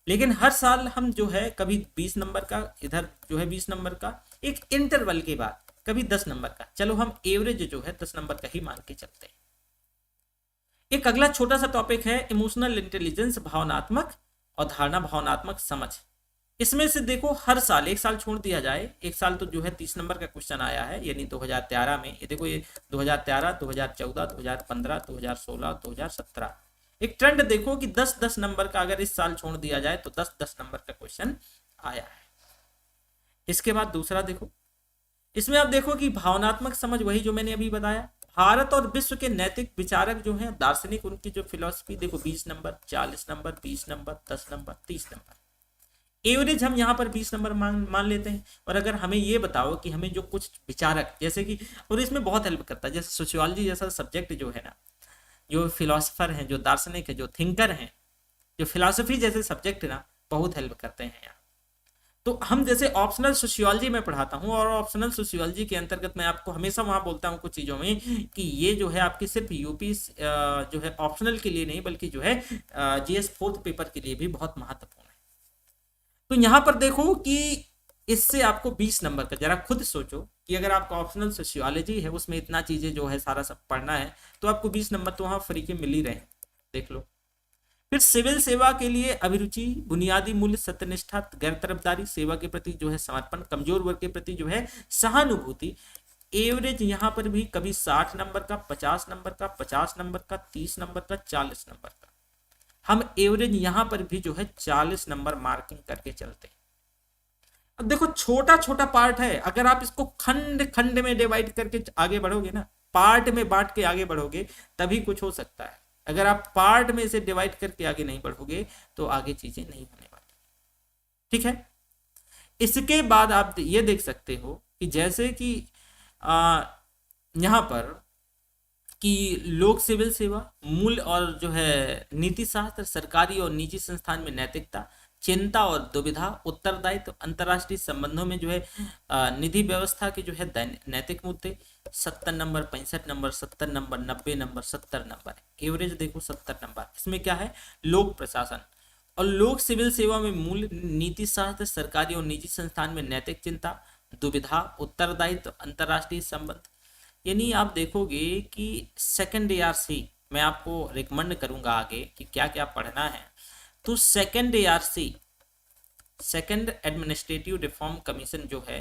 लेकिन हर साल हम जो है कभी 20 नंबर का, इधर जो है 20 नंबर का, एक इंटरवल के बाद कभी 10 नंबर का, चलो हम एवरेज जो है 10 नंबर का ही मान के चलते हैं। एक अगला छोटा सा टॉपिक है इमोशनल इंटेलिजेंस, भावनात्मक और धारणा भावनात्मक समझ। इसमें से देखो हर साल, एक साल छोड़ दिया जाए, एक साल तो जो है 30 नंबर का क्वेश्चन आया है, यानी 2013 में, ये देखो ये 2013, 2014, 2015, 2016, 2017, एक ट्रेंड देखो कि 10-10 नंबर का, अगर इस साल छोड़ दिया जाए तो 10-10 नंबर का क्वेश्चन आया है। इसके बाद दूसरा देखो, इसमें आप देखो कि भावनात्मक समझ, वही जो मैंने अभी बताया, भारत और विश्व के नैतिक विचारक जो हैं, दार्शनिक, उनकी जो फिलॉसफी देखो, 20 number, 40 number, 20 number, 10 number, 30 number, average हम यहाँ पर 20 नंबर मान लेते हैं। और अगर हमें ये बताओ कि हमें जो कुछ विचारक, जैसे कि, और इसमें बहुत हेल्प करता है, जैसे सोशियोलॉजी जैसा सब्जेक्ट जो है ना, जो फिलोसफर हैं, जो दार्शनिक है, जो थिंकर हैं, जो फिलोसफी जैसे सब्जेक्ट है ना, बहुत हेल्प करते हैं यहाँ। तो हम जैसे ऑप्शनल सोशियोलॉजी में पढ़ाता हूँ, और ऑप्शनल सोशियोलॉजी के अंतर्गत मैं आपको हमेशा वहाँ बोलता हूँ कुछ चीज़ों में कि ये जो है आपकी सिर्फ यूपी जो है ऑप्शनल के लिए नहीं, बल्कि जो है जीएस 4th पेपर के लिए भी बहुत महत्वपूर्ण है। तो यहाँ पर देखो कि इससे आपको 20 नंबर का, जरा खुद सोचो कि अगर आपका ऑप्शनल सोशियोलॉजी है, उसमें इतना चीजें जो है सारा सब पढ़ना है, तो आपको 20 नंबर तो वहाँ फ्री के मिल ही रहे हैं, देख लो। फिर सिविल सेवा के लिए अभिरुचि, बुनियादी मूल्य, सत्यनिष्ठा, गैर तरफदारी, सेवा के प्रति जो है समर्पण, कमजोर वर्ग के प्रति जो है सहानुभूति। एवरेज यहाँ पर भी कभी 60 नंबर का, 50 नंबर का, 50 नंबर का, 30 नंबर का, 40 नंबर का, हम एवरेज यहाँ पर भी जो है 40 नंबर मार्किंग करके चलते हैं। अब देखो छोटा छोटा पार्ट है, अगर आप इसको खंड खंड में डिवाइड करके आगे बढ़ोगे ना, पार्ट में बांट के आगे बढ़ोगे, तभी कुछ हो सकता है। अगर आप पार्ट में इसे डिवाइड करके आगे नहीं बढ़ोगे तो आगे चीजें नहीं होने वाली, ठीक है। इसके बाद आप ये देख सकते हो कि जैसे कि यहाँ पर कि लोक सिविल सेवा, मूल और जो है नीति शास्त्र, सरकारी और निजी संस्थान में नैतिकता, चिंता और दुविधा, उत्तरदायित्व, अंतर्राष्ट्रीय संबंधों में जो है निधि व्यवस्था के जो है नैतिक मुद्दे, 70 number, 65 number, 70 number, 90 number, 70 number, average देखो 70 नंबर। इसमें क्या है, लोक प्रशासन और लोक सिविल सेवा में मूल, नीति शास्त्र, सरकारी और निजी संस्थान में नैतिक चिंता, दुविधा, उत्तरदायित्व, अंतर्राष्ट्रीय संबंध। यानी आप देखोगे कि सेकंड ARC मैं आपको रिकमेंड करूंगा आगे कि क्या क्या पढ़ना है। तो second ARC, second administrative reform commission जो है,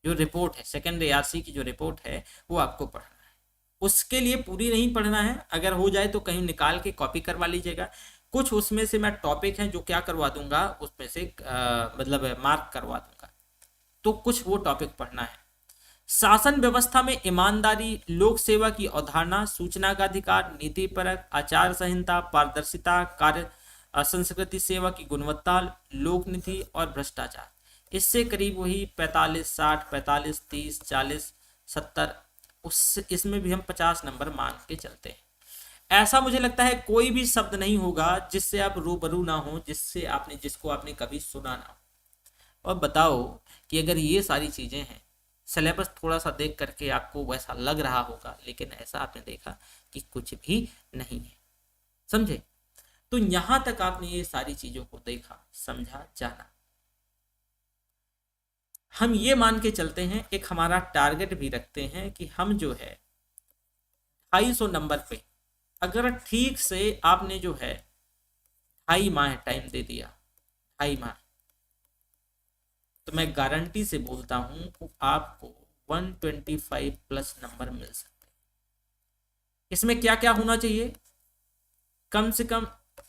जो रिपोर्ट है, सेकंड ARC की जो रिपोर्ट है, वो आपको पढ़ना है। उसके लिए पूरी नहीं पढ़ना है, अगर हो जाए तो कहीं निकाल के कॉपी करवा लीजिएगा। कुछ उसमें से मैं टॉपिक हैं जो क्या करवा दूंगा, उसमें से मतलब मार्क करवा दूंगा, तो कुछ वो टॉपिक पढ़ना है। शासन व्यवस्था में ईमानदारी, लोक सेवा की अवधारणा, सूचना का अधिकार, नीतिपरक, आचार संहिता, पारदर्शिता, कार्य संस्कृति, सेवा की गुणवत्ता, लोक नीति और भ्रष्टाचार। इससे करीब वही 45, 60, 45, 30, 40, 70, उससे इसमें भी हम 50 नंबर मान के चलते हैं। ऐसा मुझे लगता है कोई भी शब्द नहीं होगा जिससे आप रूबरू ना हो, जिसको आपने कभी सुना ना हो। और बताओ कि अगर ये सारी चीजें हैं, सिलेबस थोड़ा सा देख करके आपको वैसा लग रहा होगा, लेकिन ऐसा आपने देखा कि कुछ भी नहीं है, समझे। तो यहां तक आपने ये सारी चीजों को देखा, समझा, जाना। हम ये मान के चलते हैं, एक हमारा टारगेट भी रखते हैं कि हम जो है 250 नंबर पे, अगर ठीक से आपने जो है 2.5 माह टाइम दे दिया, 2.5 माह, तो मैं गारंटी से बोलता हूं कि आपको 125 प्लस नंबर मिल सकते हैं। इसमें क्या क्या होना चाहिए, कम से कम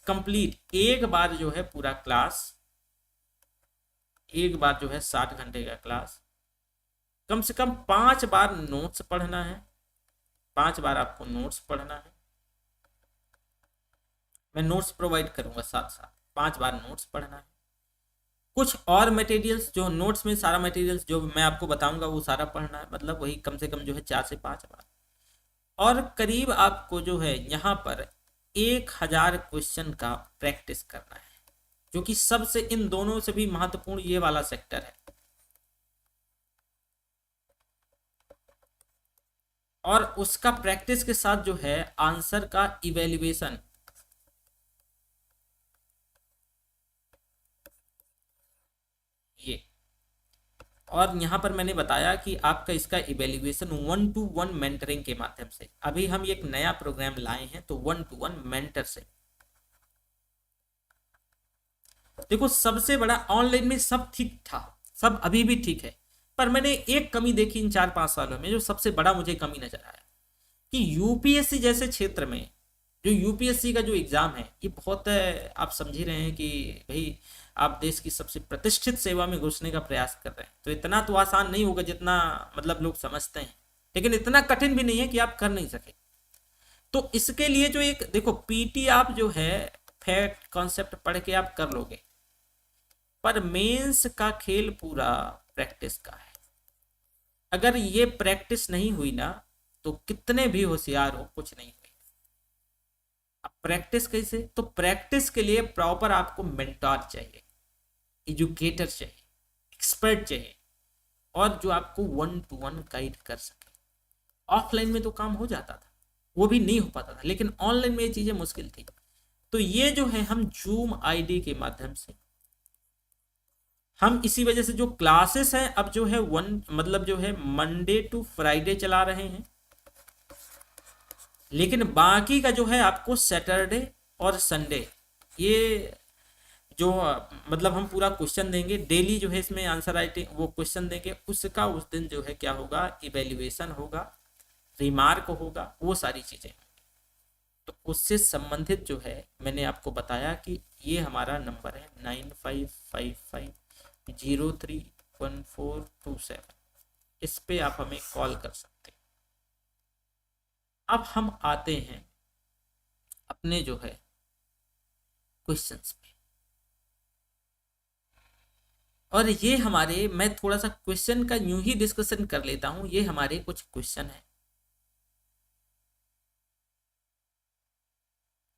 कंप्लीट एक बार जो है पूरा क्लास, एक बार जो है 60 घंटे का क्लास, कम से कम 5 बार नोट्स पढ़ना है, 5 बार आपको नोट्स पढ़ना है। मैं नोट्स प्रोवाइड करूंगा साथ साथ, 5 बार नोट्स पढ़ना है। कुछ और मटेरियल्स, जो नोट्स में सारा मटेरियल्स जो मैं आपको बताऊंगा वो सारा पढ़ना है, मतलब वही कम से कम जो है 4 से 5 बार। और करीब आपको जो है यहाँ पर 1000 क्वेश्चन का प्रैक्टिस करना है, जो कि सबसे, इन दोनों से भी महत्वपूर्ण ये वाला सेक्टर है। और उसका प्रैक्टिस के साथ जो है आंसर का इवेल्युएशन, ये, और यहाँ पर मैंने बताया कि आपका इसका इवेल्युएशन 1-to-1 मेंटरिंग के माध्यम से। अभी हम एक नया प्रोग्राम लाए हैं, तो 1-to-1 मेंटर से। देखो सबसे बड़ा, ऑनलाइन में सब ठीक था, सब अभी भी ठीक है, पर मैंने एक कमी देखी इन 4-5 सालों में, जो सबसे बड़ा मुझे कमी नजर आया, कि यूपीएससी जैसे क्षेत्र में, जो यूपीएससी का जो एग्जाम है, ये बहुत आप समझ ही रहे हैं कि भाई आप देश की सबसे प्रतिष्ठित सेवा में घुसने का प्रयास कर रहे हैं, तो इतना तो आसान नहीं होगा जितना मतलब लोग समझते हैं, लेकिन इतना कठिन भी नहीं है कि आप कर नहीं सके। तो इसके लिए जो एक देखो, पीटी आप जो है फैक्ट कॉन्सेप्ट पढ़ के आप कर लोगे, पर मेंस का खेल पूरा प्रैक्टिस का है। अगर ये प्रैक्टिस नहीं हुई ना, तो कितने भी होशियार हो कुछ नहीं हुई। अब प्रैक्टिस कैसे? तो प्रैक्टिस के लिए प्रॉपर आपको मेंटोर चाहिए, एजुकेटर चाहिए, एक्सपर्ट चाहिए, और जो आपको 1-to-1 गाइड कर सके। ऑफलाइन में तो काम हो जाता था, वो भी नहीं हो पाता था, लेकिन ऑनलाइन में ये चीजें मुश्किल थी। तो ये जो है हम जूम आईडी के माध्यम से, हम इसी वजह से जो क्लासेस हैं अब जो है मतलब जो है मंडे टू फ्राइडे चला रहे हैं, लेकिन बाकी का जो है आपको सैटरडे और संडे, ये जो मतलब हम पूरा क्वेश्चन देंगे डेली, जो है इसमें आंसर राइटिंग वो क्वेश्चन देंगे, उसका उस दिन जो है क्या होगा, इवेल्युएशन होगा, रिमार्क होगा, वो सारी चीजें। तो उससे संबंधित जो है मैंने आपको बताया कि ये हमारा नंबर है 9555031427, इस पे आप हमें कॉल कर सकते हैं। अब हम आते हैं अपने जो है क्वेश्चंस पे, और ये हमारे, मैं थोड़ा सा क्वेश्चन का यूं ही डिस्कशन कर लेता हूं, ये हमारे कुछ क्वेश्चन है।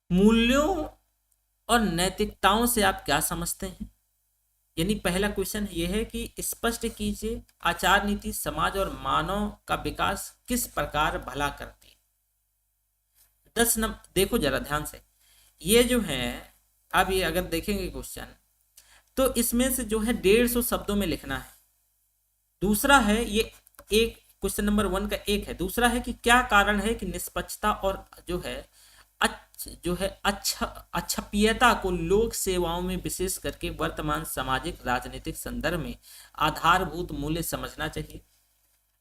मूल्यों और नैतिकताओं से आप क्या समझते हैं? यानी पहला क्वेश्चन ये है कि स्पष्ट कीजिए, आचार नीति समाज और मानव का विकास किस प्रकार भला करती है। 10 नंबर देखो जरा ध्यान से, ये जो है, अब ये अगर देखेंगे क्वेश्चन, तो इसमें से जो है 150 शब्दों में लिखना है। दूसरा है ये, एक क्वेश्चन नंबर 1 का एक है, दूसरा है कि क्या कारण है कि निष्पक्षता और जो है अच्छपियता को लोक सेवाओं में विशेष करके वर्तमान सामाजिक राजनीतिक संदर्भ में आधारभूत मूल्य समझना चाहिए।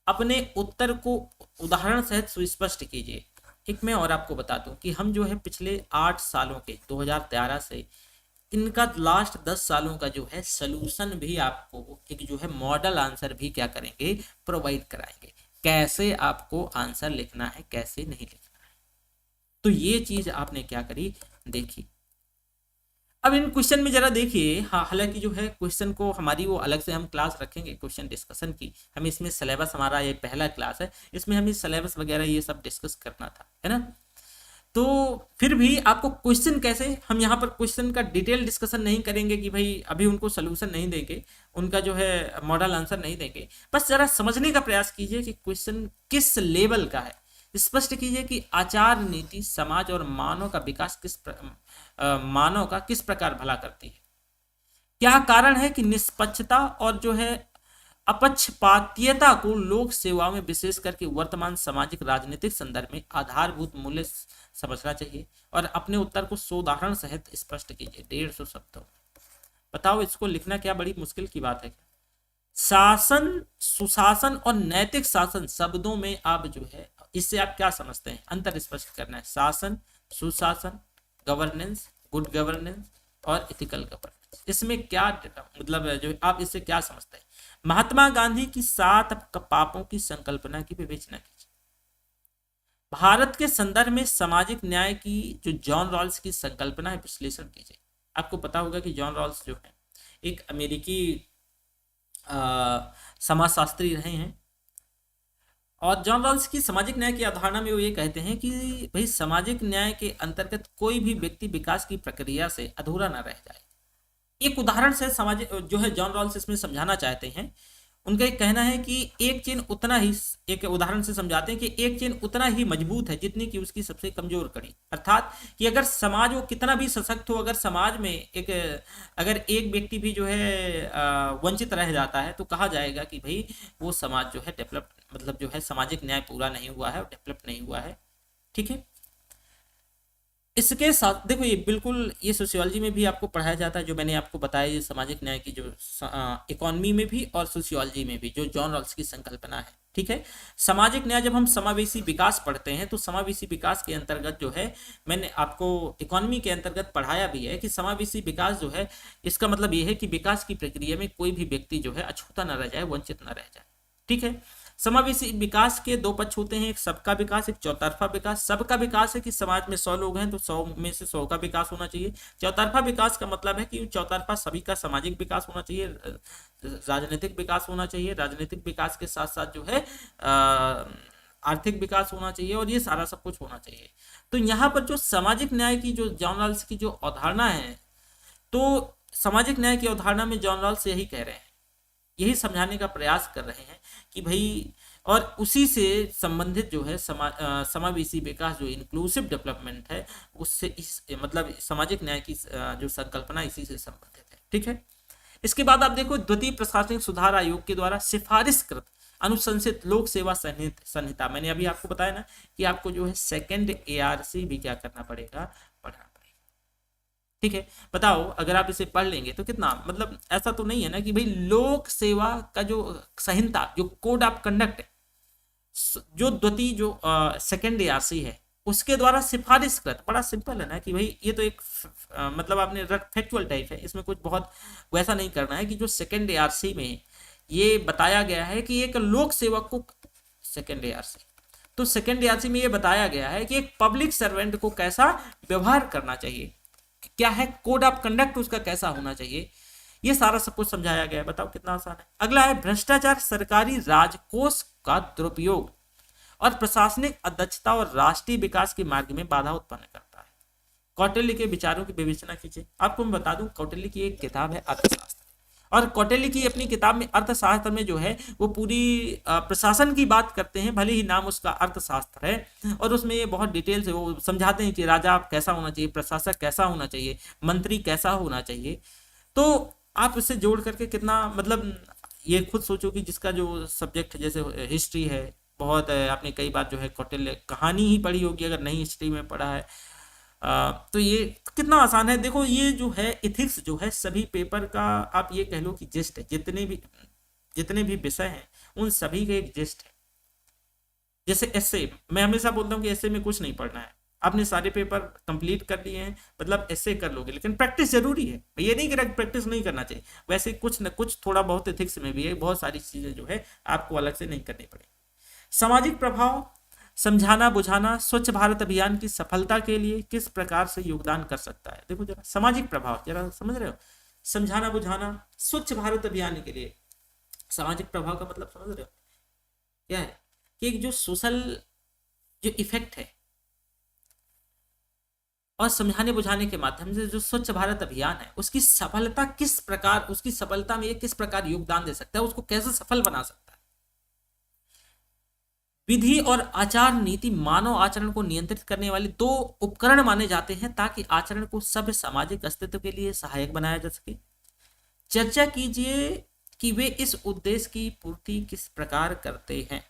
अपने उत्तर को उदाहरण सहित सुस्पष्ट कीजिए। एक मैं और आपको बता दूं कि हम जो है पिछले 8 सालों के 2013 से इनका लास्ट 10 सालों का जो है सलूशन भी आपको एक जो है मॉडल आंसर भी क्या करेंगे, प्रोवाइड कराएंगे, कैसे आपको आंसर लिखना है, कैसे नहीं लिखना। तो ये चीज आपने क्या करी, देखी। अब इन क्वेश्चन में जरा देखिए, हाँ, हालांकि जो है क्वेश्चन को हमारी वो अलग से हम क्लास रखेंगे क्वेश्चन डिस्कशन की, हमें इसमें सिलेबस, हमारा ये पहला क्लास है, इसमें हमें सिलेबस वगैरह ये सब डिस्कस करना था, है ना। तो फिर भी आपको क्वेश्चन कैसे, हम यहाँ पर क्वेश्चन का डिटेल डिस्कशन नहीं करेंगे कि भाई अभी उनको सोल्यूशन नहीं देंगे, उनका जो है मॉडल आंसर नहीं देंगे, बस जरा समझने का प्रयास कीजिए कि क्वेश्चन किस लेवल का है। स्पष्ट कीजिए कि आचार नीति समाज और मानव का विकास मानव का किस प्रकार भला करती है। क्या कारण है कि निष्पक्षता और जो है अपक्षपातीयता को लोक सेवा में विशेष करके वर्तमान सामाजिक राजनीतिक संदर्भ में आधारभूत मूल्य समझना चाहिए। और अपने उत्तर को 100 उदाहरण सहित स्पष्ट कीजिए 150 शब्दों। बताओ इसको लिखना क्या बड़ी मुश्किल की बात है? शासन, सुशासन और नैतिक शासन शब्दों में आप जो है इससे आप क्या समझते हैं, अंतर स्पष्ट करना है। शासन, सुशासन, गवर्नेंस, गुड गवर्नेंस और इथिकल गवर्नेंस, इसमें क्या मतलब जो आप इससे क्या समझते हैं। महात्मा गांधी की 7 पापों की संकल्पना की विवेचना कीजिए। भारत के संदर्भ में सामाजिक न्याय की जो जॉन रॉल्स की संकल्पना है विश्लेषण कीजिए। आपको पता होगा कि जॉन रॉल्स जो है एक अमेरिकी समाजशास्त्री रहे हैं, और जॉन रॉल्स की सामाजिक न्याय की अवधारणा में वो ये कहते हैं कि भाई सामाजिक न्याय के अंतर्गत कोई भी व्यक्ति विकास की प्रक्रिया से अधूरा ना रह जाए। एक उदाहरण से सामाजिक जो है जॉन रॉल्स इसमें समझाना चाहते हैं। उनका एक कहना है कि एक चेन उतना ही, एक उदाहरण से समझाते हैं कि एक चेन उतना ही मजबूत है जितनी कि उसकी सबसे कमजोर कड़ी। अर्थात कि अगर समाज वो कितना भी सशक्त हो, अगर समाज में अगर एक व्यक्ति भी जो है वंचित रह जाता है तो कहा जाएगा कि भाई वो समाज जो है डेवलप, मतलब जो है सामाजिक न्याय पूरा नहीं हुआ है, डेवलप नहीं हुआ है। ठीक है। इसके साथ देखो, ये बिल्कुल ये सोशियोलॉजी में भी आपको पढ़ाया जाता है, जो मैंने आपको बताया, ये सामाजिक न्याय की जो इकोनॉमी में भी और सोशियोलॉजी में भी जो जॉन रॉल्स की संकल्पना है, ठीक है। सामाजिक न्याय, जब हम समावेशी विकास पढ़ते हैं तो समावेशी विकास के अंतर्गत जो है, मैंने आपको इकोनॉमी के अंतर्गत पढ़ाया भी है कि समावेशी विकास जो है, इसका मतलब ये है कि विकास की प्रक्रिया में कोई भी व्यक्ति जो है अछूता न रह जाए, वंचित न रह जाए, ठीक है। समावेशी विकास के दो पक्ष होते हैं, एक सबका विकास, एक चौतरफा विकास। सबका विकास है कि समाज में 100 लोग हैं तो 100 में से 100 का विकास होना चाहिए। चौतरफा विकास का मतलब है कि चौतरफा सभी का सामाजिक विकास होना चाहिए, राजनीतिक विकास होना चाहिए, राजनीतिक विकास के साथ साथ जो है आर्थिक विकास होना चाहिए, और ये सारा सब कुछ होना चाहिए। तो यहाँ पर जो सामाजिक न्याय की जो जॉन रॉल्स की जो अवधारणा है, तो सामाजिक न्याय की अवधारणा में जॉन रॉल्स यही कह रहे हैं, यही समझाने का प्रयास कर रहे हैं कि भाई, और उसी से संबंधित जो है समावेशी विकास, जो इंक्लूसिव डेवलपमेंट है, उससे इस मतलब सामाजिक न्याय की जो संकल्पना इसी से संबंधित है, ठीक है। इसके बाद आप देखो, द्वितीय प्रशासनिक सुधार आयोग के द्वारा सिफारिशकृत अनुशंसित लोक सेवा संहिता, मैंने अभी आपको बताया ना कि आपको जो है सेकंड ARC भी क्या करना पड़ेगा, पढ़ना पड़ेगा, ठीक है। बताओ, अगर आप इसे पढ़ लेंगे तो कितना, मतलब ऐसा तो नहीं है ना कि भाई लोक सेवा का जो संहिता, जो कोड ऑफ कंडक्ट है, जो द्वितीय जो सेकंड ARC है, उसके द्वारा सिफारिश कृत, बड़ा सिंपल है ना कि भाई ये तो एक मतलब आपने फैक्चुअल टाइप है, इसमें कुछ बहुत वैसा नहीं करना है कि जो सेकंड ARC में ये बताया गया है कि एक लोक सेवक को, सेकंड ARC, तो सेकंड ARC में ये बताया गया है कि एक पब्लिक सर्वेंट को कैसा व्यवहार करना चाहिए, क्या है कोड ऑफ कंडक्ट उसका कैसा होना चाहिए, ये सारा सब कुछ समझाया गया है। बताओ कितना आसान है। अगला है भ्रष्टाचार सरकारी राजकोष का दुरुपयोग और प्रशासनिक अदक्षता और राष्ट्रीय विकास के मार्ग में बाधा उत्पन्न करता है। कौटिल्य के विचारों की विवेचना कीजिए। आपको मैं बता दूं, कौटिल्य की एक किताब है अर्थशास्त्र, और कौटिल्य की अपनी किताब में अर्थशास्त्र में जो है वो पूरी प्रशासन की बात करते हैं, भले ही नाम उसका अर्थशास्त्र है, और उसमें ये बहुत डिटेल से वो समझाते हैं कि राजा कैसा होना चाहिए, प्रशासक कैसा होना चाहिए, मंत्री कैसा होना चाहिए। तो आप इससे जोड़ करके कितना, मतलब ये खुद सोचो कि जिसका जो सब्जेक्ट जैसे हिस्ट्री है, बहुत आपने कई बार जो है कौटिल्य कहानी ही पढ़ी होगी, अगर नहीं हिस्ट्री में पढ़ा है, तो ये कितना आसान है। देखो, ये जो है इथिक्स जो है सभी पेपर का, आप ये कह लो कि जिस्ट है, जितने भी विषय हैं उन सभी का एक जिस्ट है। जैसे एस्से, मैं हमेशा बोलता हूँ कि एस्से में कुछ नहीं पढ़ना है, आपने सारे पेपर कंप्लीट कर लिए हैं, मतलब एस्से कर लोगे, लेकिन प्रैक्टिस जरूरी है। ये नहीं कि प्रैक्टिस नहीं करना चाहिए, वैसे कुछ न कुछ थोड़ा बहुत एथिक्स में भी है, बहुत सारी चीजें जो है आपको अलग से नहीं करनी पड़ेगी। सामाजिक प्रभाव, समझाना बुझाना स्वच्छ भारत अभियान की सफलता के लिए किस प्रकार से योगदान कर सकता है। देखो जरा सामाजिक प्रभाव जरा समझ रहे हो, समझाना बुझाना स्वच्छ भारत अभियान के लिए सामाजिक प्रभाव का मतलब समझ रहे हो क्या है, कि एक जो सोशल जो इफेक्ट है, और समझाने बुझाने के माध्यम से जो स्वच्छ भारत अभियान है उसकी सफलता किस प्रकार, उसकी सफलता में ये किस प्रकार योगदान दे सकता है, उसको कैसे सफल बना सकता है। विधि और आचार नीति मानव आचरण को नियंत्रित करने वाले दो उपकरण माने जाते हैं ताकि आचरण को सभ्य सामाजिक अस्तित्व के लिए सहायक बनाया जा सके। चर्चा कीजिए कि वे इस उद्देश्य की पूर्ति किस प्रकार करते हैं।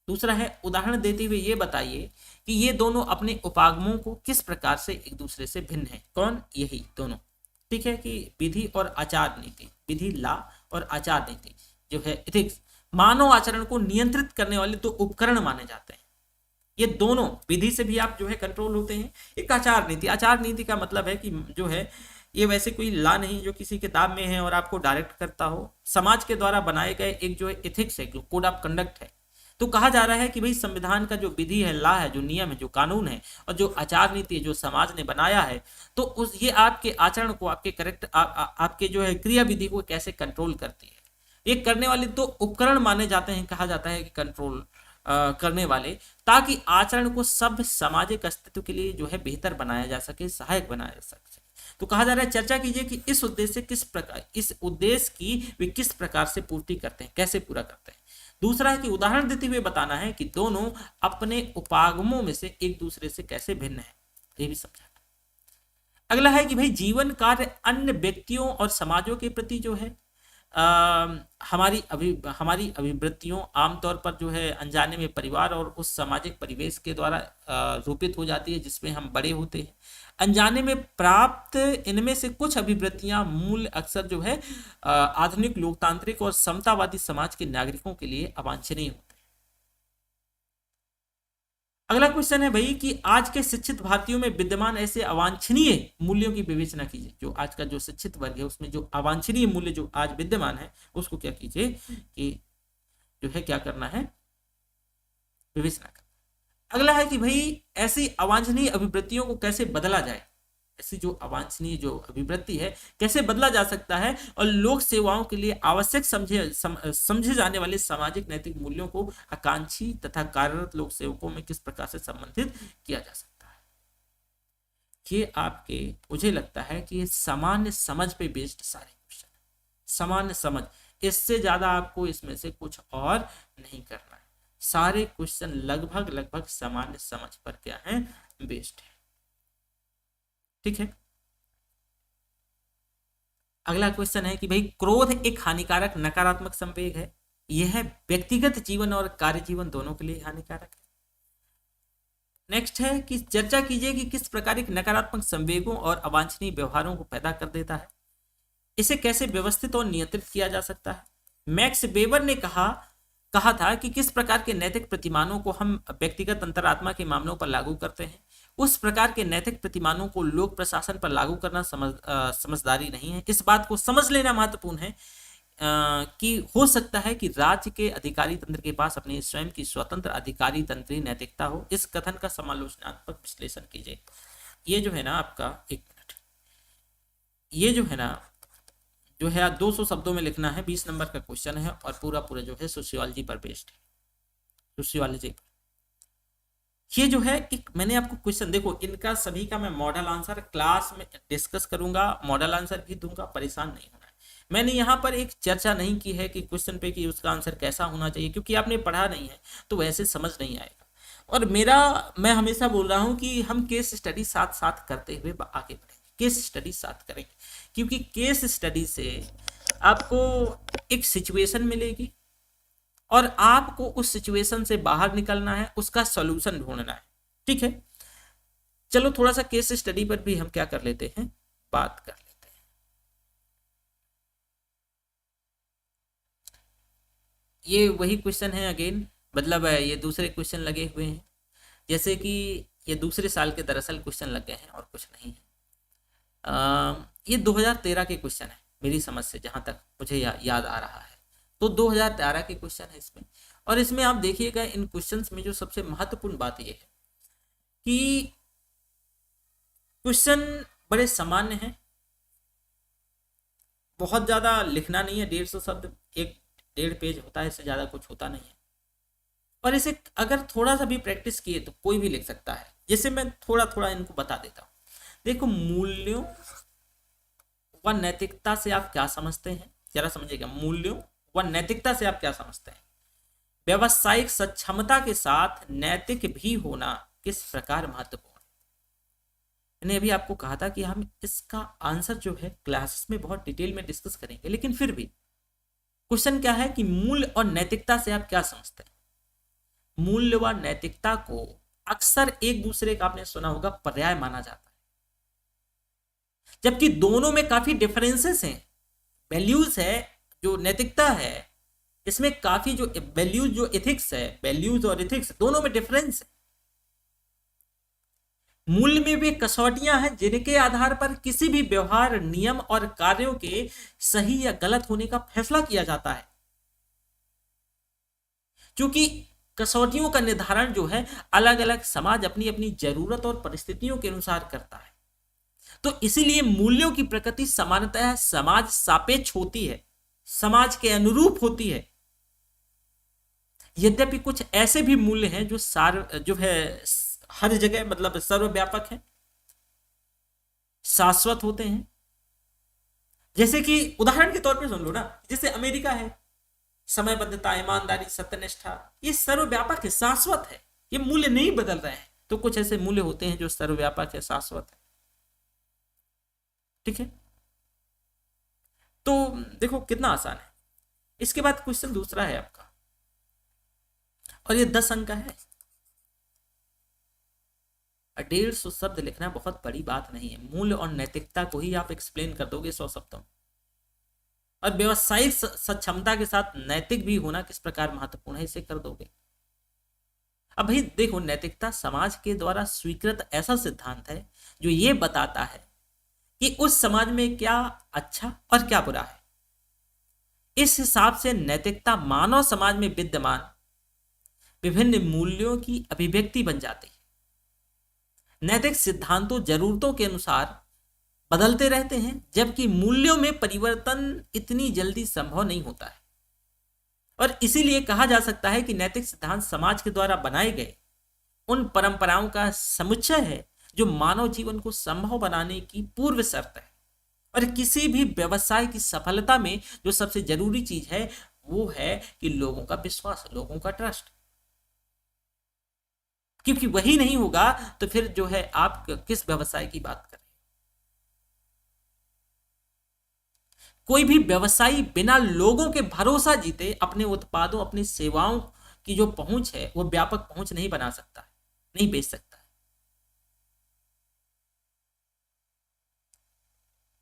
दूसरा है, उदाहरण देते हुए ये बताइए कि ये दोनों अपने उपागमों को किस प्रकार से एक दूसरे से भिन्न है। कौन, यही दोनों, ठीक है, कि विधि और आचार नीति, विधि ला और आचार नीति जो है इथिक्स, मानव आचरण को नियंत्रित करने वाले दो उपकरण माने जाते हैं। ये दोनों, विधि से भी आप जो है कंट्रोल होते हैं, एक आचार नीति, आचार नीति का मतलब है कि जो है ये वैसे कोई ला नहीं जो किसी किताब में है और आपको डायरेक्ट करता हो, समाज के द्वारा बनाए गए एक जो इथिक्स है, जो कोड ऑफ कंडक्ट है। तो कहा जा रहा है कि भाई संविधान का जो विधि है, ला है, जो नियम है, जो कानून है, और जो आचार नीति है जो समाज ने बनाया है, तो उस ये आपके आचरण को, आपके करेक्ट आपके जो है क्रिया विधि को कैसे कंट्रोल करती है। ये करने वाले दो उपकरण माने जाते हैं, कहा जाता है कि कंट्रोल करने वाले, ताकि आचरण को सभ्य सामाजिक अस्तित्व के लिए जो है बेहतर बनाया जा सके, सहायक बनाया जा सके। तो कहा जा रहा है चर्चा कीजिए कि इस उद्देश्य की वे किस प्रकार से पूर्ति करते हैं, कैसे पूरा करते हैं। दूसरा है कि उदाहरण देते हुए बताना है कि दोनों अपने उपागमों में से एक दूसरे से कैसे भिन्न है, ये भी समझाना। अगला है कि भाई जीवन कार्य अन्य व्यक्तियों और समाजों के प्रति जो है हमारी अभिवृत्तियों आमतौर पर जो है अनजाने में परिवार और उस सामाजिक परिवेश के द्वारा रूपित हो जाती है जिसमें हम बड़े होते हैं। अनजाने में प्राप्त इनमें से कुछ अभिवृत्तियां मूल अक्सर जो है आधुनिक लोकतांत्रिक और समतावादी समाज के नागरिकों के लिए अवांछनीय होते हैं। अगला क्वेश्चन है भाई कि आज के शिक्षित भारतीयों में विद्यमान ऐसे अवांछनीय मूल्यों की विवेचना कीजिए। जो आज का जो शिक्षित वर्ग है उसमें जो अवांछनीय मूल्य जो आज विद्यमान है उसको क्या कीजिए कि जो है क्या करना है, विवेचना करना। अगला है कि भाई ऐसी अवांछनीय अभिवृत्तियों को कैसे बदला जाए। ऐसी जो अवांछनीय जो अभिवृत्ति है कैसे बदला जा सकता है और लोक सेवाओं के लिए आवश्यक समझे जाने वाले सामाजिक नैतिक मूल्यों को आकांक्षी तथा कार्यरत लोक सेवकों में किस प्रकार से संबंधित किया जा सकता है। ये आपके मुझे लगता है कि ये सामान्य समझ पे बेस्ड सारे क्वेश्चन, सामान्य समझ, इससे ज्यादा आपको इसमें से कुछ और नहीं करना है। सारे क्वेश्चन लगभग सामान्य समझ पर क्या है, बेस्ड है। ठीक है। अगला क्वेश्चन है कि भाई क्रोध एक हानिकारक नकारात्मक संवेग है, यह व्यक्तिगत जीवन और कार्य जीवन दोनों के लिए हानिकारक है। नेक्स्ट है कि चर्चा कीजिए कि किस प्रकार एक नकारात्मक संवेगों और अवांछनीय व्यवहारों को पैदा कर देता है, इसे कैसे व्यवस्थित और नियंत्रित किया जा सकता है। मैक्स वेबर ने कहा था कि किस प्रकार के नैतिक प्रतिमानों को हम व्यक्तिगत अंतरात्मा के मामलों पर लागू करते हैं, उस प्रकार के नैतिक प्रतिमानों को लोक प्रशासन पर लागू करना समझदारी नहीं है। इस बात को समझ लेना महत्वपूर्ण है कि हो सकता है कि राज्य के अधिकारी तंत्र के पास अपने स्वयं की स्वतंत्र अधिकारी तंत्रीय नैतिकता हो। इस कथन का समालोचनात्मक विश्लेषण कीजिए। ये जो है ना आपका, एक मिनट, ये जो है ना जो है 200 शब्दों में लिखना है, 20 नंबर का क्वेश्चन है और पूरा जो है सोशियोलॉजी पर बेस्ड है, सोशियोलॉजी पर। ये जो है एक मैंने आपको क्वेश्चन, देखो इनका सभी का मैं मॉडल आंसर क्लास में डिस्कस करूंगा, मॉडल आंसर भी दूंगा, परेशान नहीं होना है। मैंने यहाँ पर एक चर्चा नहीं की है कि क्वेश्चन पे कि उसका आंसर कैसा होना चाहिए, क्योंकि आपने पढ़ा नहीं है तो वैसे समझ नहीं आएगा। और मैं हमेशा बोल रहा हूँ कि हम केस स्टडी साथ साथ करते हुए आगे बढ़ेंगे, केस स्टडी साथ करेंगे, क्योंकि केस स्टडी से आपको एक सिचुएशन मिलेगी और आपको उस सिचुएशन से बाहर निकलना है, उसका सॉल्यूशन ढूंढना है। ठीक है, चलो थोड़ा सा केस स्टडी पर भी हम क्या कर लेते हैं, बात कर लेते हैं। ये वही क्वेश्चन है अगेन, मतलब ये दूसरे क्वेश्चन लगे हुए हैं, जैसे कि ये दूसरे साल के दरअसल क्वेश्चन लग गए हैं और कुछ नहीं है। ये 2013 के क्वेश्चन है मेरी समझ से, जहां तक मुझे याद आ रहा है, तो 2013 के क्वेश्चन है इसमें। और इसमें आप देखिएगा इन क्वेश्चंस में जो सबसे महत्वपूर्ण बात यह है कि क्वेश्चन बड़े सामान्य हैं, बहुत ज्यादा लिखना नहीं है, 150 शब्द, 1-1.5 पेज होता है, इससे ज्यादा कुछ होता नहीं है। और इसे अगर थोड़ा सा भी प्रैक्टिस किए तो कोई भी लिख सकता है। जैसे मैं थोड़ा इनको बता देता हूँ। देखो, मूल्यों व नैतिकता से आप क्या समझते हैं, जरा समझिएगा। मूल्यों व नैतिकता से आप क्या समझते हैं? व्यावसायिक सक्षमता के साथ नैतिक भी होना किस प्रकार महत्वपूर्ण है? मैंने अभी आपको कहा था कि हम इसका आंसर जो है क्लासेस में बहुत डिटेल में डिस्कस करेंगे, लेकिन फिर भी क्वेश्चन क्या है कि मूल्य और नैतिकता से आप क्या समझते हैं? मूल्य व नैतिकता को अक्सर एक दूसरे का, आपने सुना होगा, पर्याय माना जाता है, जबकि दोनों में काफी डिफरेंसेस हैं। वैल्यूज है, जो नैतिकता है, इसमें काफी जो वैल्यूज, जो एथिक्स है, वैल्यूज और एथिक्स दोनों में डिफरेंस है। मूल्य में भी कसौटियां हैं जिनके आधार पर किसी भी व्यवहार, नियम और कार्यों के सही या गलत होने का फैसला किया जाता है। क्योंकि कसौटियों का निर्धारण जो है अलग अलग समाज अपनी अपनी जरूरत और परिस्थितियों के अनुसार करता है, तो इसीलिए मूल्यों की प्रकृति सामान्यतः समाज सापेक्ष होती है, समाज के अनुरूप होती है। यद्यपि कुछ ऐसे भी मूल्य हैं जो है हर जगह, मतलब सर्वव्यापक है, शाश्वत होते हैं। जैसे कि उदाहरण के तौर पे सुन लो ना, जैसे अमेरिका है, समयबद्धता, ईमानदारी, सत्यनिष्ठा, ये सर्वव्यापक है, शाश्वत है, ये मूल्य नहीं बदल रहे हैं। तो कुछ ऐसे मूल्य होते हैं जो सर्वव्यापक है, शाश्वत है। ठीक है। तो देखो कितना आसान है। इसके बाद क्वेश्चन दूसरा है आपका, और ये 10 अंक का है। 150 शब्द लिखना बहुत बड़ी बात नहीं है। मूल्य और नैतिकता को ही आप एक्सप्लेन कर दोगे 100 शब्दों में। और व्यवसायिक सक्षमता के साथ नैतिक भी होना किस प्रकार महत्वपूर्ण है, इसे कर दोगे। अब भाई देखो, नैतिकता समाज के द्वारा स्वीकृत ऐसा सिद्धांत है जो ये बताता है कि उस समाज में क्या अच्छा और क्या बुरा है। इस हिसाब से नैतिकता मानव समाज में विद्यमान विभिन्न मूल्यों की अभिव्यक्ति बन जाती है। नैतिक सिद्धांतों जरूरतों के अनुसार बदलते रहते हैं, जबकि मूल्यों में परिवर्तन इतनी जल्दी संभव नहीं होता है। और इसीलिए कहा जा सकता है कि नैतिक सिद्धांत समाज के द्वारा बनाए गए उन परंपराओं का समुच्चय है जो मानव जीवन को संभव बनाने की पूर्व शर्त है। और किसी भी व्यवसाय की सफलता में जो सबसे जरूरी चीज है वो है कि लोगों का विश्वास, लोगों का ट्रस्ट। क्योंकि वही नहीं होगा तो फिर जो है आप किस व्यवसाय की बात करें। कोई भी व्यवसायी बिना लोगों के भरोसा जीते अपने उत्पादों, अपनी सेवाओं की जो पहुंच है वो व्यापक पहुंच नहीं बना सकता है, नहीं बेच सकता है।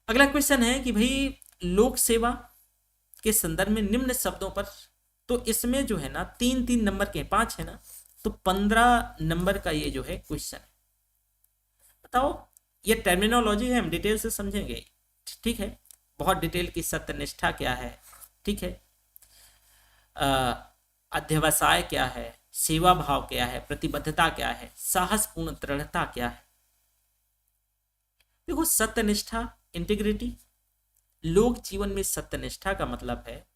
अगला क्वेश्चन है कि भाई लोक सेवा के संदर्भ में निम्न शब्दों पर, तो इसमें जो है ना 3-3 नंबर के 5 है ना, तो 15 नंबर का ये जो है क्वेश्चन है। बताओ, ये टर्मिनोलॉजी है, हम डिटेल से समझेंगे, ठीक है। बहुत डिटेल की सत्यनिष्ठा क्या है, ठीक है, अध्यवसाय क्या है, सेवा भाव क्या है, प्रतिबद्धता क्या है, साहसपूर्ण दृढ़ता क्या है। देखो, सत्यनिष्ठा, इंटीग्रिटी, लोक जीवन में सत्यनिष्ठा का मतलब है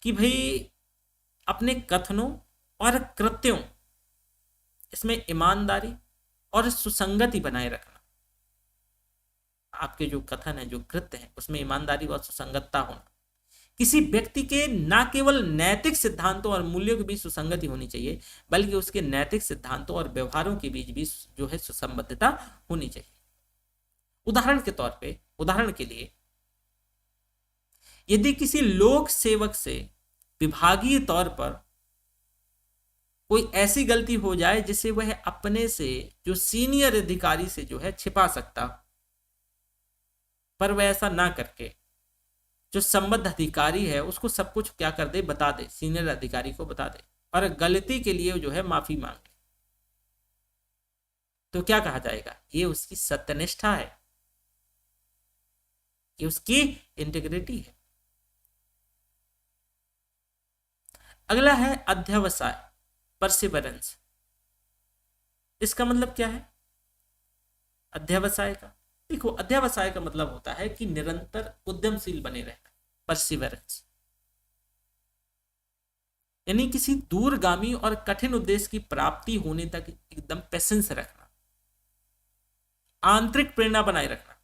कि भाई अपने कथनों और कृत्यों इसमें ईमानदारी और सुसंगति बनाए रखना। आपके जो कथन है, जो कृत्य है, उसमें ईमानदारी और सुसंगतता होना। किसी व्यक्ति के न केवल नैतिक सिद्धांतों और मूल्यों के बीच सुसंगति होनी चाहिए, बल्कि उसके नैतिक सिद्धांतों और व्यवहारों के बीच भी जो है सुसंबद्धता होनी चाहिए। उदाहरण के लिए यदि किसी लोक सेवक से विभागीय तौर पर कोई ऐसी गलती हो जाए जिसे वह अपने से जो सीनियर अधिकारी से जो है छिपा सकता, पर वह ऐसा ना करके जो संबद्ध अधिकारी है उसको सब कुछ क्या कर दे, बता दे, सीनियर अधिकारी को बता दे, और गलती के लिए जो है माफी मांगे, तो क्या कहा जाएगा? ये उसकी सत्यनिष्ठा है, ये उसकी इंटीग्रिटी है। अगला है अध्यवसाय, परसिवरेंस। इसका मतलब क्या है अध्यवसाय का? देखो, अध्यवसाय का मतलब होता है कि निरंतर उद्यमशील बने रहना, परसिवरेंस, यानी किसी दूरगामी और कठिन उद्देश्य की प्राप्ति होने तक एकदम पेशेंस रखना, आंतरिक प्रेरणा बनाए रखना।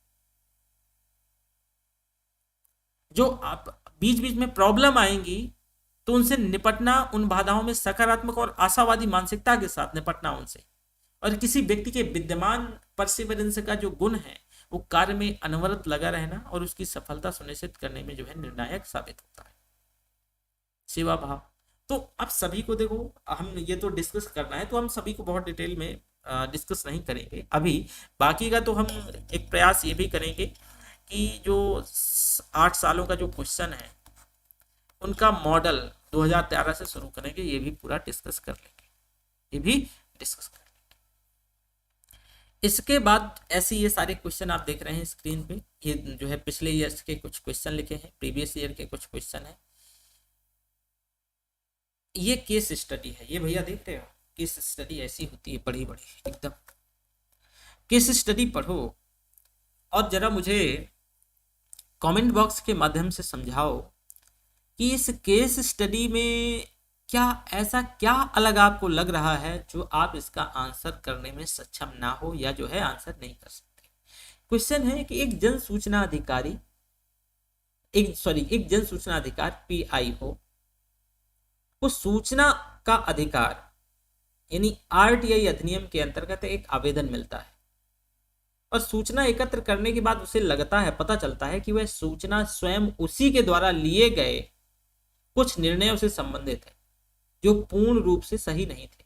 जो आप बीच बीच में प्रॉब्लम आएंगी तो उनसे निपटना, उन बाधाओं में सकारात्मक और आशावादी मानसिकता के साथ निपटना उनसे। और किसी व्यक्ति के विद्यमान परसिवरेंस का जो गुण है वो कार्य में अनवरत लगा रहना और उसकी सफलता सुनिश्चित करने में जो है निर्णायक साबित होता है। सेवा भाव, तो आप सभी को देखो, हम ये तो डिस्कस करना है तो हम सभी को बहुत डिटेल में डिस्कस नहीं करेंगे अभी। बाकी का तो हम एक प्रयास ये भी करेंगे कि जो 8 सालों का जो क्वेश्चन है उनका मॉडल 2013 से शुरू करेंगे, ये भी पूरा डिस्कस कर लेंगे, ये भी डिस्कस कर लेंगे। इसके बाद ऐसे ये सारे क्वेश्चन आप देख रहे हैं स्क्रीन पे, ये जो है पिछले ईयर के कुछ क्वेश्चन लिखे हैं, प्रीवियस ईयर के कुछ क्वेश्चन है। ये केस स्टडी है, ये भैया देख रहे हो, केस स्टडी ऐसी होती है बड़ी बड़ी एकदम। केस स्टडी पढ़ो और जरा मुझे कमेंट बॉक्स के माध्यम से समझाओ कि इस केस स्टडी में क्या ऐसा क्या अलग आपको लग रहा है जो आप इसका आंसर करने में सक्षम ना हो या जो है आंसर नहीं कर सकते। क्वेश्चन है कि एक जन सूचना अधिकारी एक जन सूचना अधिकार पीआई हो, वो सूचना का अधिकार यानी आरटीआई अधिनियम के अंतर्गत एक आवेदन मिलता है और सूचना एकत्र करने के बाद उसे लगता है, पता चलता है कि वह सूचना स्वयं उसी के द्वारा लिए गए कुछ निर्णयों से संबंधित है जो पूर्ण रूप से सही नहीं थे,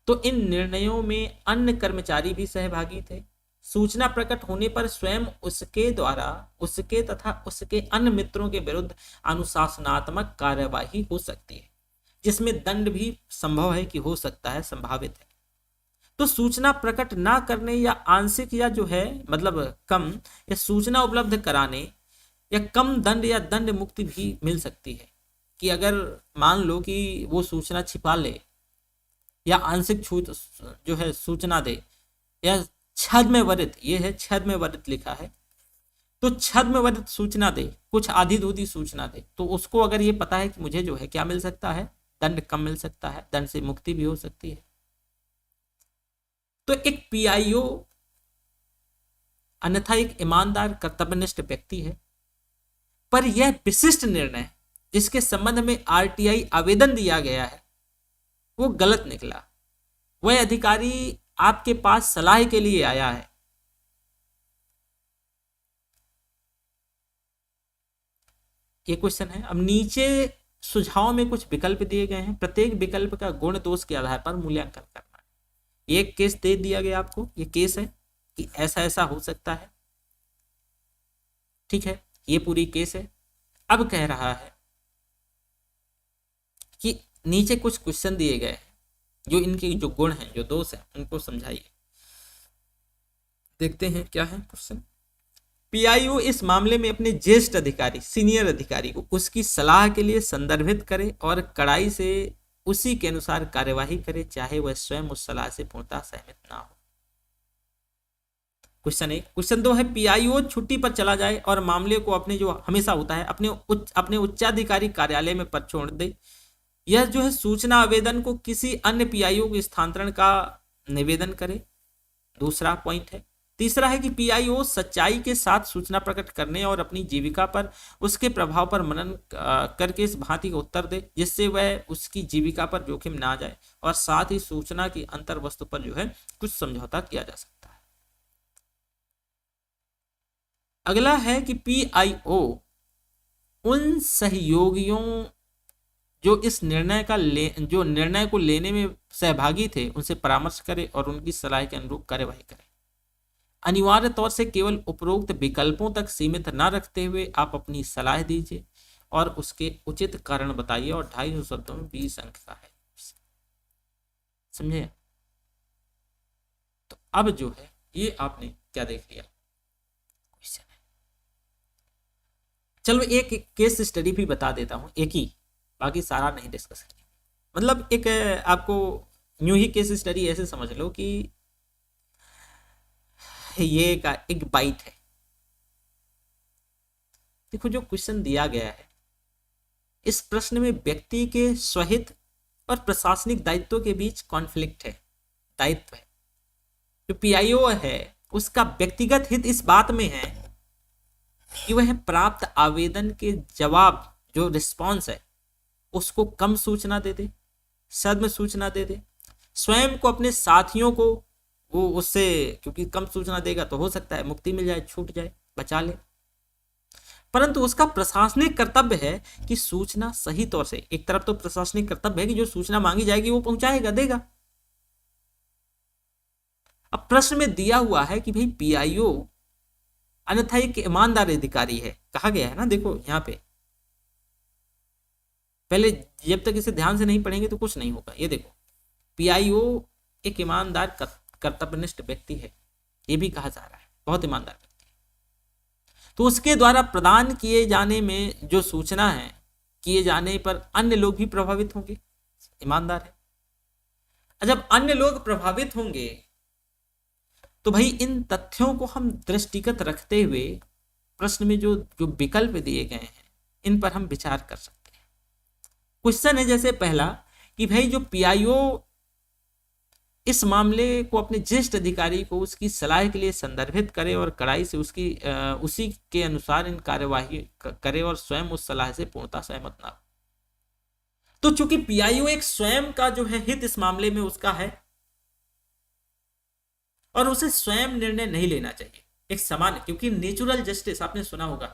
तो इन निर्णयों में अन्य कर्मचारी भी सहभागी थे। सूचना प्रकट होने पर स्वयं उसके द्वारा उसके तथा उसके अन्य मित्रों के विरुद्ध अनुशासनात्मक कार्यवाही हो सकती है, जिसमें दंड भी संभव है कि हो सकता है, संभावित है। तो सूचना प्रकट ना करने या आंशिक या जो है मतलब कम या सूचना उपलब्ध कराने या कम दंड या दंड मुक्ति भी मिल सकती है, कि अगर मान लो कि वो सूचना छिपा ले या आंशिक छूट जो है सूचना दे, या छद्मवेदित, ये है छद्मवेदित लिखा है, तो छद्मवेदित सूचना दे, कुछ आधी धूधी सूचना दे, तो उसको अगर ये पता है कि मुझे जो है क्या मिल सकता है, दंड कम मिल सकता है, दंड से मुक्ति भी हो सकती है। तो एक पीआईओ अन्यथा एक ईमानदार कर्तव्यनिष्ठ व्यक्ति है, पर यह विशिष्ट निर्णय जिसके संबंध में आरटीआई आवेदन दिया गया है वो गलत निकला। वह अधिकारी आपके पास सलाह के लिए आया है, ये क्वेश्चन है। अब नीचे सुझाव में कुछ विकल्प दिए गए हैं, प्रत्येक विकल्प का गुण दोष के आधार पर मूल्यांकन करना है। एक केस दे दिया गया आपको, ये केस है कि ऐसा ऐसा हो सकता है, ठीक है, ये पूरी केस है। अब कह रहा है कि नीचे कुछ क्वेश्चन दिए गए हैं, जो इनके जो गुण हैं, जो दोष हैं, उनको समझाइए। देखते हैं क्या है क्वेश्चन। पीआईओ इस मामले में अपने ज्येष्ठ अधिकारी, सीनियर अधिकारी को उसकी सलाह के लिए संदर्भित करे और कड़ाई से उसी के अनुसार कार्यवाही करे, चाहे वह स्वयं उस सलाह से पूर्णतः सहमत ना हो। क्वेश्चन 1। क्वेश्चन 2 है, पीआईओ छुट्टी पर चला जाए और मामले को अपने जो हमेशा होता है अपने उच्चाधिकारी कार्यालय में पर छोड़ दे। यह जो है सूचना आवेदन को किसी अन्य पीआईओ के स्थानांतरण का निवेदन करे, दूसरा पॉइंट है। तीसरा है कि पीआईओ सच्चाई के साथ सूचना प्रकट करने और अपनी जीविका पर उसके प्रभाव पर मनन करके इस भांति का उत्तर दे जिससे वह उसकी जीविका पर जोखिम ना जाए, और साथ ही सूचना की अंतर वस्तु पर जो है कुछ समझौता किया जा सकता है। अगला है कि पीआईओ उन सहयोगियों जो इस निर्णय जो निर्णय को लेने में सहभागी थे उनसे परामर्श करे और उनकी सलाह के अनुरूप कार्यवाही करे। अनिवार्य तौर से केवल उपरोक्त विकल्पों तक सीमित न रखते हुए आप अपनी सलाह दीजिए और उसके उचित कारण बताइए, और 250 शब्दों में 20 अंक का है, समझे। तो अब जो है ये आपने क्या देख लिया क्वेश्चन है। चलो एक केस स्टडी भी बता देता हूं, एक ही, बाकी सारा नहीं डिस्कस करेंगे। मतलब एक आपको यूं ही केस स्टडी ऐसे समझ लो कि ये का एक बाइट है। देखो जो क्वेश्चन दिया गया है, इस प्रश्न में व्यक्ति के स्वहित और प्रशासनिक दायित्व के बीच कॉन्फ्लिक्ट है, दायित्व है। जो पीआईओ है उसका व्यक्तिगत हित इस बात में है कि वह प्राप्त आवेदन के जवाब जो रिस्पॉन्स है उसको कम सूचना दे दे, सद्म सूचना दे दे, स्वयं को अपने साथियों को वो उससे, क्योंकि कम सूचना देगा तो हो सकता है मुक्ति मिल जाए, छूट जाए, बचा ले। परंतु उसका प्रशासनिक कर्तव्य है कि सूचना सही तौर से, एक तरफ तो प्रशासनिक कर्तव्य है कि जो सूचना मांगी जाएगी वो पहुंचाएगा, देगा। अब प्रश्न में दिया हुआ है कि भाई पीआईओ अन्यथा एक ईमानदार अधिकारी है, कहा गया है ना, देखो यहाँ पे पहले जब तक इसे ध्यान से नहीं पढ़ेंगे तो कुछ नहीं होगा। ये देखो पीआईओ एक ईमानदार कर्तव्यनिष्ठ व्यक्ति है, ये भी कहा जा रहा है, बहुत ईमानदार व्यक्ति है। तो उसके द्वारा प्रदान किए जाने में जो सूचना है, किए जाने पर अन्य लोग भी प्रभावित होंगे, ईमानदार है। जब अन्य लोग प्रभावित होंगे तो भाई इन तथ्यों को हम दृष्टिगत रखते हुए प्रश्न में जो जो विकल्प दिए गए हैं इन पर हम विचार कर सकते हैं। क्वेश्चन है जैसे पहला कि भाई जो पीआईओ इस मामले को अपने ज्येष्ठ अधिकारी को उसकी सलाह के लिए संदर्भित करे और कड़ाई से उसी के अनुसार इन कार्यवाही करे और स्वयं उस सलाह से पूर्णतः सहमत ना हो। तो चूंकि पीआईओ एक स्वयं का जो है हित इस मामले में उसका है और उसे स्वयं निर्णय नहीं लेना चाहिए। एक समान, क्योंकि नेचुरल जस्टिस आपने सुना होगा,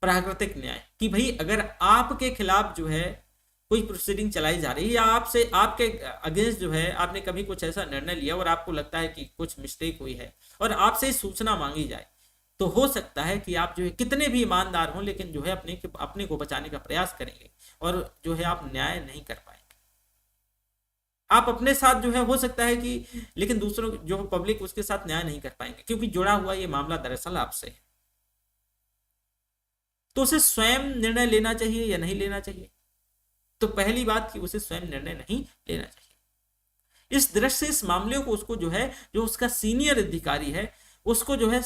प्राकृतिक न्याय, कि भाई अगर आपके खिलाफ जो है कोई प्रोसीडिंग चलाई जा रही है या आपसे आपके अगेंस्ट जो है आपने कभी कुछ ऐसा निर्णय लिया और आपको लगता है कि कुछ मिस्टेक हुई है और आपसे सूचना मांगी जाए, तो हो सकता है कि आप जो है कितने भी ईमानदार हों लेकिन जो है अपने को बचाने का प्रयास करेंगे और जो है आप न्याय नहीं कर पाएंगे। आप अपने साथ जो है हो सकता है कि, लेकिन दूसरों जो पब्लिक उसके साथ न्याय नहीं कर पाएंगे, क्योंकि जुड़ा हुआ ये मामला दरअसल आपसे है। तो उसे स्वयं निर्णय लेना चाहिए या नहीं लेना चाहिए? तो पहली बात कि उसे स्वयं निर्णय नहीं लेना चाहिए। इस दृष्टि से इस मामले को उसको जो है, जो उसका सीनियर अधिकारी है उसको जो है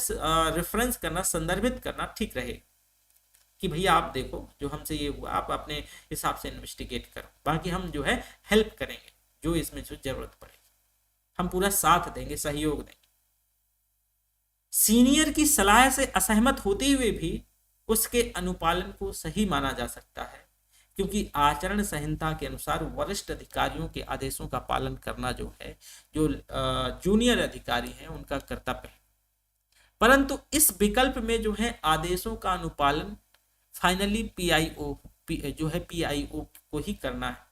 रेफरेंस करना, संदर्भित करना ठीक रहे कि भैया आप देखो जो हमसे ये हुआ, आप अपने हिसाब से इन्वेस्टिगेट करो, बाकी हम जो है हेल्प करेंगे, जो इसमें जो जरूरत पड़ेगी हम पूरा साथ देंगे, सहयोग देंगे। सीनियर की सलाह से असहमत होते हुए भी उसके अनुपालन को सही माना जा सकता है, क्योंकि आचरण संहिता के अनुसार वरिष्ठ अधिकारियों के आदेशों का पालन करना जो है, जो जूनियर अधिकारी हैं उनका कर्तव्य है। परंतु इस विकल्प में जो है आदेशों का अनुपालन फाइनली पीआईओ जो है पीआईओ को ही करना है,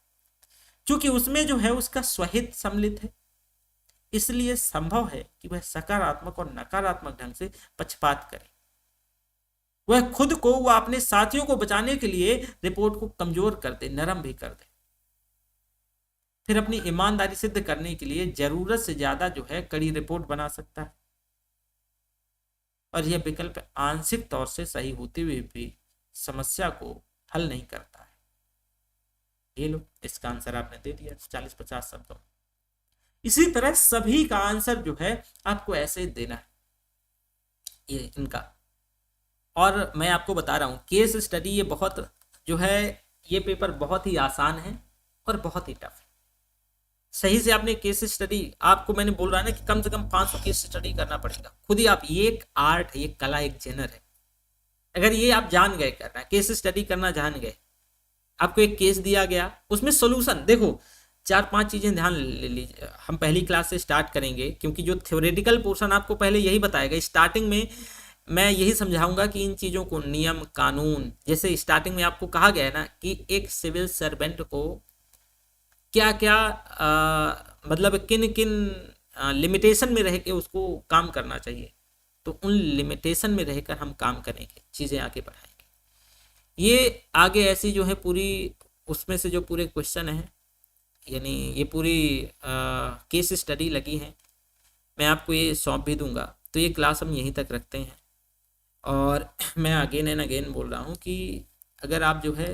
क्योंकि उसमें जो है उसका स्वहित सम्मिलित है। इसलिए संभव है कि वह सकारात्मक और नकारात्मक ढंग से पक्षपात करे। वह खुद को, वह अपने साथियों को बचाने के लिए रिपोर्ट को कमजोर कर दे, नरम भी कर दे, फिर अपनी ईमानदारी सिद्ध करने के लिए जरूरत से ज्यादा जो है कड़ी रिपोर्ट बना सकता है। और यह विकल्प आंशिक तौर से सही होते हुए भी समस्या को हल नहीं करता है। ये लो, इसका आंसर आपने दे दिया 40-50 शब्दों। इसी तरह सभी का आंसर जो है आपको ऐसे देना है, ये इनका। और मैं आपको बता रहा हूं केस स्टडी ये बहुत जो है, ये पेपर बहुत ही आसान है और बहुत ही टफ है। सही से आपने केस स्टडी, आपको मैंने बोल रहा है ना कि कम से कम 500 केस स्टडी करना पड़ेगा खुद ही। आप, ये एक आर्ट है, एक कला, एक जेनर है। अगर ये आप जान गए करना, केस स्टडी करना जान गए, आपको एक केस दिया गया, उसमें सोल्यूशन देखो, 4-5 चीजें ध्यान ले लीजिए। हम पहली क्लास से स्टार्ट करेंगे, क्योंकि जो थ्योरेटिकल पोर्शन आपको पहले यही बताएगा। स्टार्टिंग में मैं यही समझाऊंगा कि इन चीजों को, नियम कानून, जैसे स्टार्टिंग में आपको कहा गया है ना कि एक सिविल सर्वेंट को क्या क्या मतलब किन किन लिमिटेशन में रह के उसको काम करना चाहिए, तो उन लिमिटेशन में रहकर हम काम करेंगे, चीजें आगे बढ़ाएंगे। ये आगे ऐसी जो है पूरी, उसमें से जो पूरे क्वेश्चन है, यानी ये पूरी केस स्टडी लगी है, मैं आपको ये सौंप भी दूंगा। तो ये क्लास हम यहीं तक रखते हैं। और मैं अगेन एंड अगेन बोल रहा हूँ कि अगर आप जो है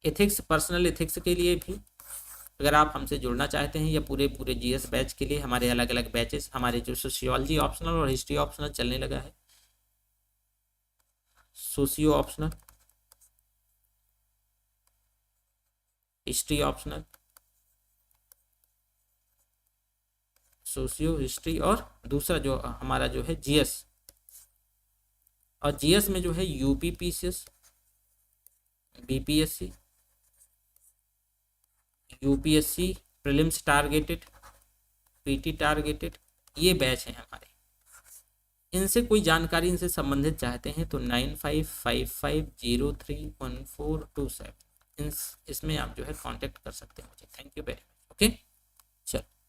एथिक्स, पर्सनल एथिक्स के लिए भी अगर आप हमसे जुड़ना चाहते हैं, या पूरे जीएस बैच के लिए हमारे अलग अलग बैचेस, हमारे जो सोशियोलॉजी ऑप्शनल और हिस्ट्री ऑप्शनल चलने लगा है, socio optional, history optional, socio history, और दूसरा जो हमारा जो है जीएस। और जीएस में जो है UP PCS, BPSC, UPSC prelims targeted, PT targeted, ये बैच हैं हमारे। इनसे कोई जानकारी, इनसे संबंधित चाहते हैं तो 9555031427 इसमें आप जो है कांटेक्ट कर सकते हैं मुझे। Thank you very much. Okay.